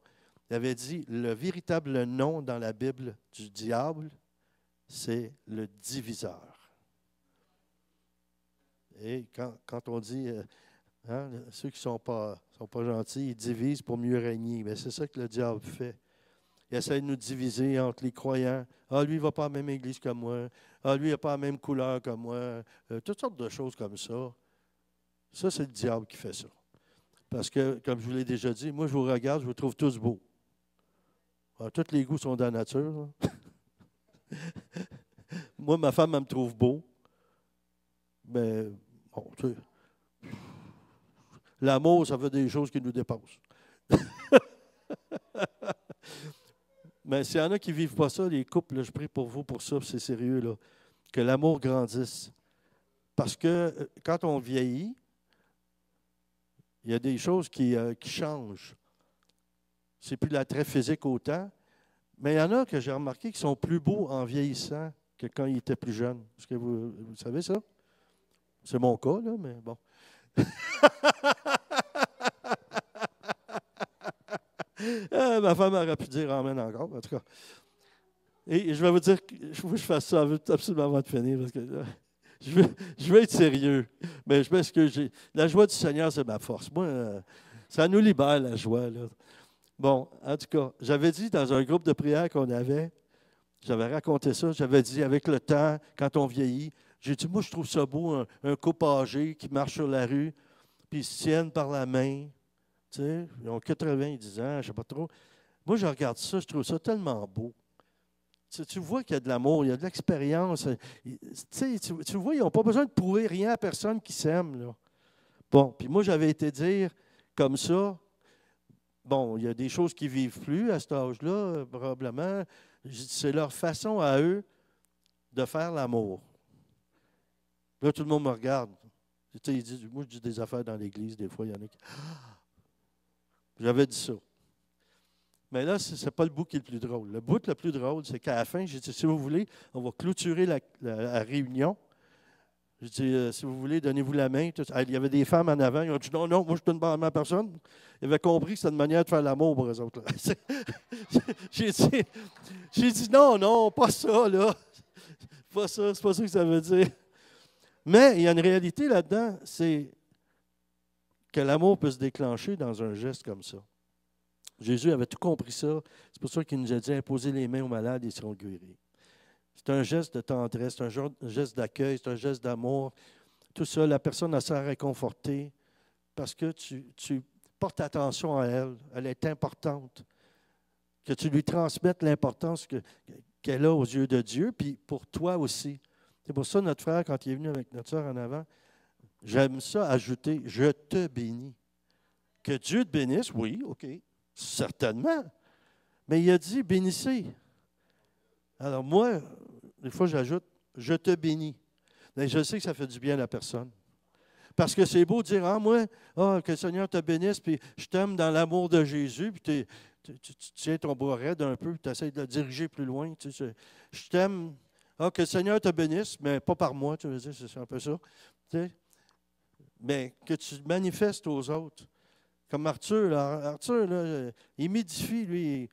Il avait dit, le véritable nom dans la Bible du diable, c'est le diviseur. Et quand on dit... Hein? Ceux qui ne sont pas gentils, ils divisent pour mieux régner. Mais c'est ça que le diable fait. Il essaie de nous diviser entre les croyants. Ah, lui, il ne va pas à la même église que moi. Ah, lui, il n'a pas la même couleur que moi. Toutes sortes de choses comme ça. Ça, c'est le diable qui fait ça. Parce que, comme je vous l'ai déjà dit, moi, je vous regarde, je vous trouve tous beaux. Alors, tous les goûts sont dans la nature. Moi, ma femme, elle me trouve beau. Mais, bon, tu sais. L'amour, ça fait des choses qui nous dépassent. Mais s'il y en a qui ne vivent pas ça, les couples, là, je prie pour vous pour ça, c'est sérieux, là, que l'amour grandisse. Parce que quand on vieillit, il y a des choses qui changent. C'est plus l'attrait physique autant. Mais il y en a que j'ai remarqué qui sont plus beaux en vieillissant que quand ils étaient plus jeunes. Est-ce que vous savez ça? C'est mon cas, là, mais bon. Ma femme aurait pu dire Amen encore, en tout cas. Et je vais vous dire, il faut que je fasse ça absolument avant de finir, parce que je veux être sérieux. Mais je m'excuse. La joie du Seigneur, c'est ma force. Moi, ça nous libère, la joie. Là. Bon, en tout cas, j'avais dit dans un groupe de prière qu'on avait, j'avais raconté ça, j'avais dit, avec le temps, quand on vieillit, j'ai dit, moi, je trouve ça beau, un couple âgé qui marche sur la rue. puis ils se tiennent par la main. Tu sais, ils ont 90 ans, je ne sais pas trop. Moi, je regarde ça, je trouve ça tellement beau. Tu vois qu'il y a de l'amour, il y a de l'expérience. Tu vois, ils n'ont pas besoin de prouver rien à personne qui s'aime, là. Bon, puis moi, j'avais été dire comme ça, bon, il y a des choses qui ne vivent plus à cet âge-là, probablement. C'est leur façon à eux de faire l'amour. Là, tout le monde me regarde. Tu sais, ils disent, moi, je dis des affaires dans l'Église, des fois, il y en a qui... J'avais dit ça. Mais là, ce n'est pas le bout qui est le plus drôle. Le bout le plus drôle, c'est qu'à la fin, j'ai dit, si vous voulez, on va clôturer la réunion. J'ai dit, si vous voulez, donnez-vous la main. Il y avait des femmes en avant. Ils ont dit, non, non, moi, je ne donne pas la main à personne. Ils avaient compris que c'était une manière de faire l'amour pour eux autres. J'ai dit, non, non, pas ça, là. Pas ça, c'est pas ça que ça veut dire. Mais il y a une réalité là-dedans, c'est que l'amour peut se déclencher dans un geste comme ça. Jésus avait tout compris ça. C'est pour ça qu'il nous a dit, imposez les mains aux malades et ils seront guéris. C'est un geste de tendresse, c'est un geste d'accueil, c'est un geste d'amour. Tout ça, la personne a à réconforter parce que tu portes attention à elle. Elle est importante. Que tu lui transmettes l'importance qu'elle a aux yeux de Dieu, puis pour toi aussi. C'est pour ça, notre frère, quand il est venu avec notre soeur en avant, j'aime ça ajouter « Je te bénis ». Que Dieu te bénisse, oui, OK, certainement. Mais il a dit « Bénissez ». Alors moi, des fois, j'ajoute « Je te bénis ». Mais je sais que ça fait du bien à la personne. Parce que c'est beau de dire « Ah, moi, que le Seigneur te bénisse, puis je t'aime dans l'amour de Jésus, puis tu tiens ton bras raide un peu, puis tu essaies de le diriger plus loin. Tu sais, je t'aime. Que le Seigneur te bénisse, mais pas par moi, tu veux dire, c'est un peu ça. Tu sais. Mais que tu manifestes aux autres. Comme Arthur, là, il m'édifie, lui.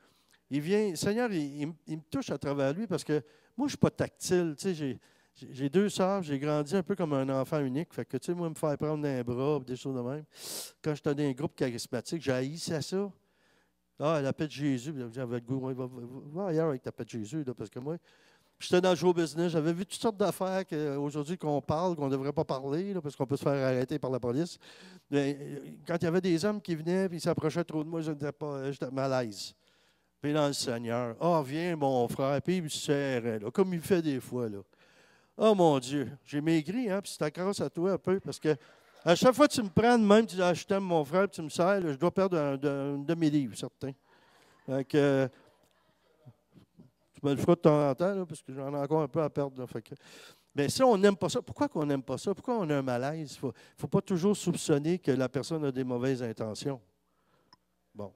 Il vient, le Seigneur, il me touche à travers lui parce que moi, je ne suis pas tactile. Tu sais, j'ai 2 sœurs, j'ai grandi un peu comme un enfant unique. Fait que, tu sais, moi, me faire prendre un bras, des choses de même. Quand j'étais dans un groupe charismatique, j'haïssais ça. Ah, elle appelle Jésus. J'avais le goût, va ailleurs avec ta pète Jésus, là, parce que moi, j'étais dans le show business. J'avais vu toutes sortes d'affaires qu'aujourd'hui qu'on parle, qu'on ne devrait pas parler, là, parce qu'on peut se faire arrêter par la police. Mais, quand il y avait des hommes qui venaient et s'approchaient trop de moi, j'étais mal à l'aise. Puis dans le Seigneur, viens mon frère, puis il me serrait, là, comme il fait des fois. Là. Oh mon Dieu, j'ai maigri, hein, puis c'est à grâce à toi un peu, parce que à chaque fois que tu me prends de même, tu dis, je t'aime mon frère, puis tu me serres, là, je dois perdre un demi-livre, certain. Donc, tu me le feras de temps en temps, là, parce que j'en ai encore un peu à perdre. Là, fait que, mais si on n'aime pas ça, pourquoi qu'on n'aime pas ça? Pourquoi on a un malaise? Il ne faut pas toujours soupçonner que la personne a des mauvaises intentions. Bon.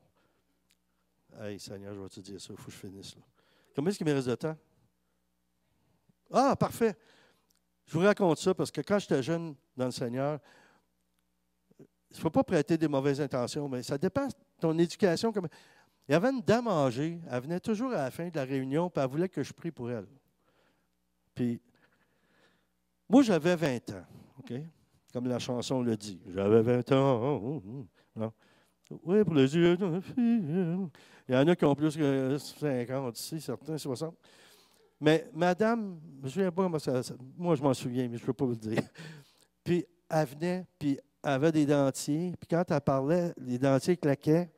Hey, Seigneur, je vais te dire ça, il faut que je finisse. Là. Combien est-ce qu'il me reste de temps? Ah, parfait. Je vous raconte ça parce que quand j'étais jeune dans le Seigneur, il ne faut pas prêter des mauvaises intentions, mais ça dépend de ton éducation. Il y avait une dame âgée, elle venait toujours à la fin de la réunion, puis elle voulait que je prie pour elle. Puis, moi, j'avais 20 ans, OK? Comme la chanson le dit. J'avais 20 ans. Non. Oui, pour les yeux de la fille. Il y en a qui ont plus que 50 ici, certains 60. Mais madame, je ne me souviens pas comment ça. Moi, je m'en souviens, mais je ne peux pas vous le dire. Puis, elle venait, puis elle avait des dentiers. Puis, quand elle parlait, les dentiers claquaient.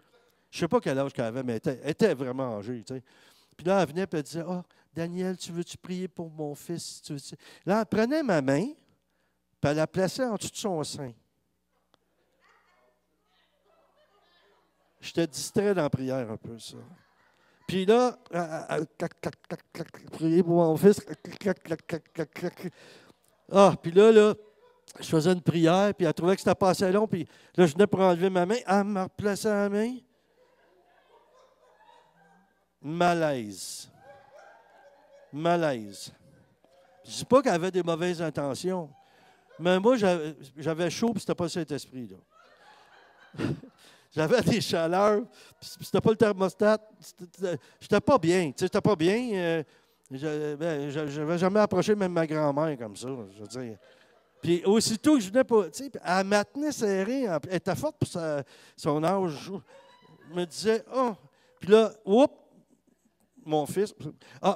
Je ne sais pas quel âge qu'elle avait, mais elle était vraiment âgée. Tu sais. Puis là, elle venait et elle disait Daniel, tu veux-tu prier pour mon fils? Là, elle prenait ma main, puis elle la plaçait en dessous de son sein. J'étais distrait dans la prière un peu, ça. Puis là, prier pour mon fils. Puis là, je faisais une prière, puis elle trouvait que c'était pas assez long, puis là, je venais pour enlever ma main. Elle me replaçait la main. Malaise. Malaise. Je ne dis pas qu'elle avait des mauvaises intentions, mais moi, j'avais chaud, puis c'était pas le Saint-Esprit, là. J'avais des chaleurs, puis c'était pas le thermostat. J'étais pas bien. Tu sais, j'étais pas bien. Je n'avais jamais approché même ma grand-mère comme ça, je veux dire. Puis aussitôt que je venais pas, tu sais, elle m'a tenu serré. Elle était forte pour son âge. Je me disais, Puis là, mon fils.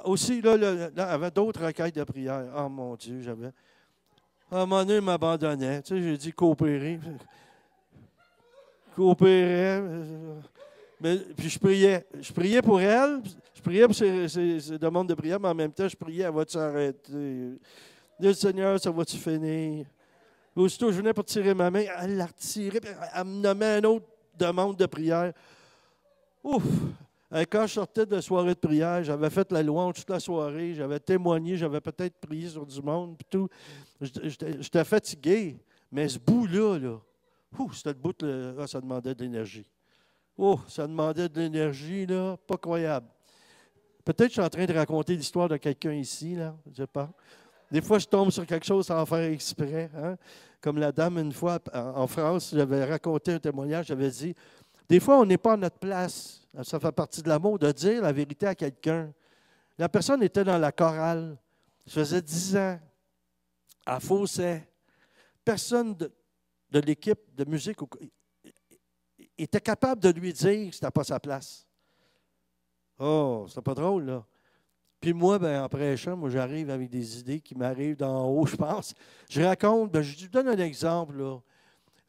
Aussi, là, il y avait d'autres requêtes de prière. Mon Dieu, j'avais. À un moment donné, il m'abandonnait. Tu sais, j'ai dit coopérer. coopérait. Mais, puis je priais. Je priais pour elle. Je priais pour ses demandes de prière, mais en même temps, je priais, elle va-tu arrêter? Le Seigneur, ça va-tu finir? Aussitôt, je venais pour tirer ma main, elle la retirait, puis elle me nommait une autre demande de prière. Ouf! Quand je sortais de la soirée de prière, j'avais fait la louange toute la soirée, j'avais témoigné, j'avais peut-être prié sur du monde, puis tout. J'étais fatigué, mais ce bout-là, c'était le bout, ça demandait de l'énergie. Oh, ça demandait de l'énergie, là, pas croyable. Peut-être que je suis en train de raconter l'histoire de quelqu'un ici, là, je sais pas. Des fois, je tombe sur quelque chose sans faire exprès. Hein? Comme la dame, une fois, en France, j'avais raconté un témoignage, j'avais dit, des fois, on n'est pas à notre place. Ça fait partie de l'amour, de dire la vérité à quelqu'un. La personne était dans la chorale. Ça faisait 10 ans. Elle faussait. Personne de l'équipe de musique était capable de lui dire que ce n'était pas sa place. Oh, c'était pas drôle, là. Puis moi, ben, en prêchant, moi, j'arrive avec des idées qui m'arrivent d'en haut, je pense. Je raconte, ben, je donne un exemple là,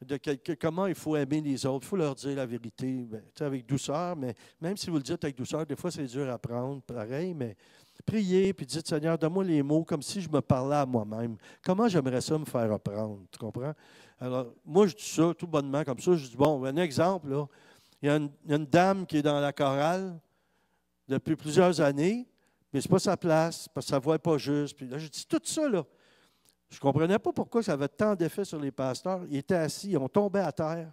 de comment il faut aimer les autres. Il faut leur dire la vérité, ben, avec douceur, mais même si vous le dites avec douceur, des fois, c'est dur à prendre, pareil, mais priez, puis dites, Seigneur, donne-moi les mots comme si je me parlais à moi-même. Comment j'aimerais ça me faire apprendre, tu comprends? Alors, moi, je dis ça tout bonnement comme ça. Je dis, bon, un exemple, là, il y a une dame qui est dans la chorale depuis plusieurs années, mais ce n'est pas sa place, parce que sa voix n'est pas juste. Puis là, je dis tout ça, là. Je ne comprenais pas pourquoi ça avait tant d'effet sur les pasteurs. Ils étaient assis, ils ont tombé à terre,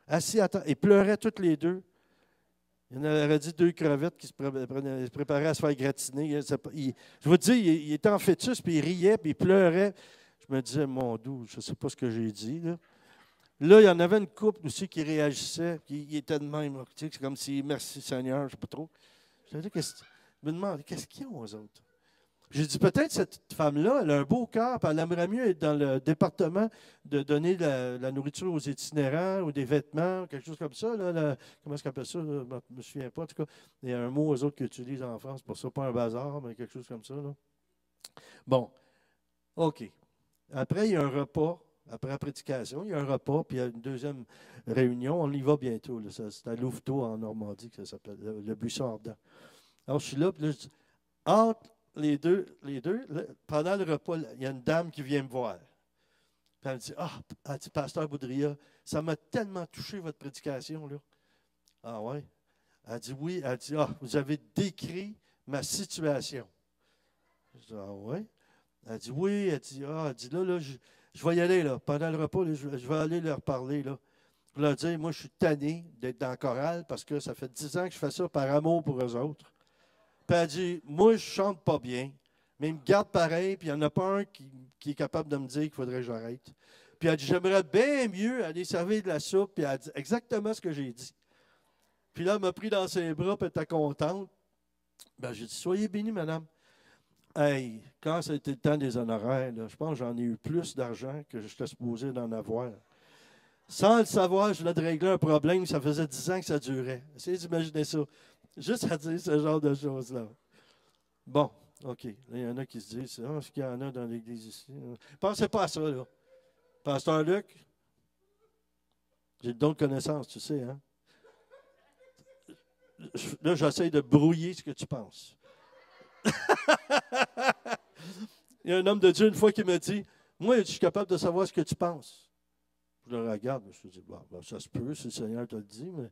assis à terre, ils pleuraient tous les deux. Il y en avait dit 2 crevettes qui se préparaient à se faire gratiner. Je vous dis, il était en fœtus, puis il riait, puis il pleurait. Je me disais, mon doux, je ne sais pas ce que j'ai dit. Là, il y en avait une couple aussi qui réagissait, puis il était de même. Tu sais, c'est comme si, merci Seigneur, je ne sais pas trop. Je me demande, qu'est-ce qu'ils ont, aux autres? J'ai dit, peut-être cette femme-là, elle a un beau cœur, puis elle aimerait mieux être dans le département de donner la nourriture aux itinérants ou des vêtements, quelque chose comme ça. Comment est-ce qu'on appelle ça? Là? Je ne me souviens pas. En tout cas, il y a un mot aux autres qu'ils utilisent en France pour ça, pas un bazar, mais quelque chose comme ça. Là. Bon, OK. Après, il y a un repas. Après la prédication, il y a un repas, puis il y a une deuxième réunion. On y va bientôt. Là. C'est à Louveteau, en Normandie, que ça s'appelle, le buisson ardent. Alors, je suis là, puis là, je dis, entre les deux, là, pendant le repas, il y a une dame qui vient me voir. Puis elle me dit, elle dit, Pasteur Boudria, ça m'a tellement touché votre prédication, là. Ah ouais? Elle dit, oui. Elle dit, vous avez décrit ma situation. Je dis, ah ouais? Elle dit, oui. Elle dit, là, je vais y aller, là. Pendant le repas, là, je vais aller leur parler, là. Pour leur dire, moi, je suis tanné d'être dans le chorale parce que ça fait 10 ans que je fais ça par amour pour eux autres. Puis elle dit, moi, je chante pas bien, mais ils me gardent pareil, puis il n'y en a pas un qui est capable de me dire qu'il faudrait que j'arrête. Puis elle dit, j'aimerais bien mieux aller servir de la soupe, puis elle a dit exactement ce que j'ai dit. Puis là, elle m'a pris dans ses bras, puis elle était contente. Ben, j'ai dit, soyez bénis, madame. Hey, quand ça a été le temps des honoraires, là, je pense que j'en ai eu plus d'argent que j'étais supposé d'en avoir. Sans le savoir, je venais de régler un problème, ça faisait 10 ans que ça durait. Essayez d'imaginer ça. Juste à dire ce genre de choses-là. Bon, OK. Là, il y en a qui se disent, est-ce qu'il y en a dans l'Église ici? Pensez pas à ça, là. Pasteur Luc, j'ai le don de connaissance, tu sais, hein? Là, j'essaie de brouiller ce que tu penses. Il y a un homme de Dieu, une fois, qui me dit, moi, je suis capable de savoir ce que tu penses. Je le regarde, je me dis, bon, ça se peut, si le Seigneur te le dit, mais...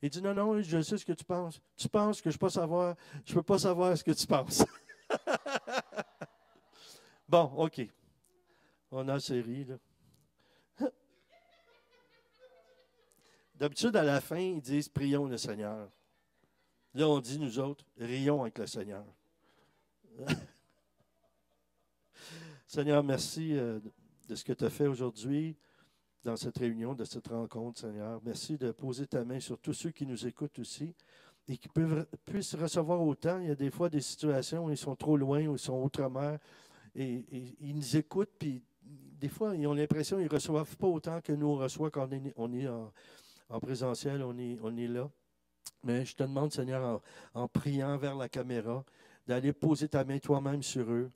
Il dit, non, je sais ce que tu penses. Tu penses que je ne peux pas savoir ce que tu penses. Bon, OK. On a la série, là. D'habitude, à la fin, ils disent, prions le Seigneur. Là, on dit, nous autres, rions avec le Seigneur. Seigneur, merci de ce que tu as fait aujourd'hui dans cette réunion, de cette rencontre, Seigneur. Merci de poser ta main sur tous ceux qui nous écoutent aussi et qui puissent recevoir autant. Il y a des fois des situations où ils sont trop loin, où ils sont outre-mer, et ils nous écoutent, puis des fois, ils ont l'impression qu'ils ne reçoivent pas autant que nous on reçoit quand on est en présentiel, on est là. Mais je te demande, Seigneur, en priant vers la caméra, d'aller poser ta main toi-même sur eux,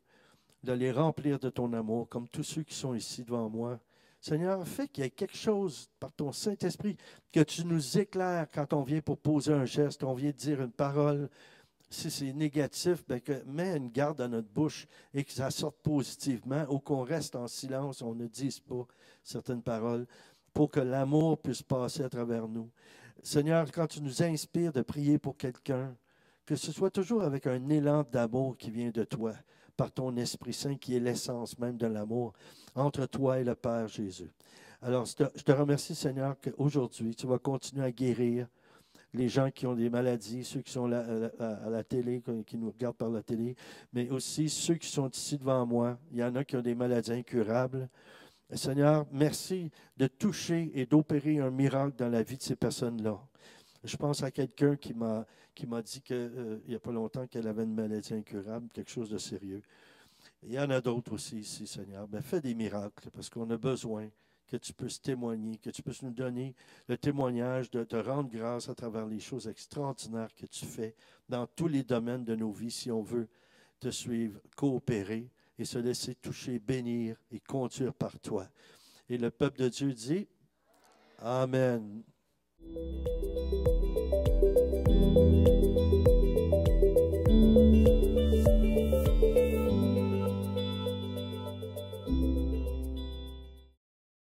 de les remplir de ton amour, comme tous ceux qui sont ici devant moi. Seigneur, fais qu'il y ait quelque chose par ton Saint-Esprit, que tu nous éclaires quand on vient pour poser un geste, on vient dire une parole. Si c'est négatif, bien que mets une garde à notre bouche et que ça sorte positivement ou qu'on reste en silence, on ne dise pas certaines paroles pour que l'amour puisse passer à travers nous. Seigneur, quand tu nous inspires de prier pour quelqu'un, que ce soit toujours avec un élan d'amour qui vient de toi, par ton Esprit Saint qui est l'essence même de l'amour entre toi et le Père Jésus. Alors, je te remercie, Seigneur, qu'aujourd'hui, tu vas continuer à guérir les gens qui ont des maladies, ceux qui sont à la télé, qui nous regardent par la télé, mais aussi ceux qui sont ici devant moi. Il y en a qui ont des maladies incurables. Seigneur, merci de toucher et d'opérer un miracle dans la vie de ces personnes-là. Je pense à quelqu'un qui m'a dit qu'il n'y a pas longtemps qu'elle avait une maladie incurable, quelque chose de sérieux. Il y en a d'autres aussi ici, Seigneur. Mais fais des miracles parce qu'on a besoin que tu puisses témoigner, que tu puisses nous donner le témoignage de te rendre grâce à travers les choses extraordinaires que tu fais dans tous les domaines de nos vies si on veut te suivre, coopérer et se laisser toucher, bénir et conduire par toi. Et le peuple de Dieu dit Amen.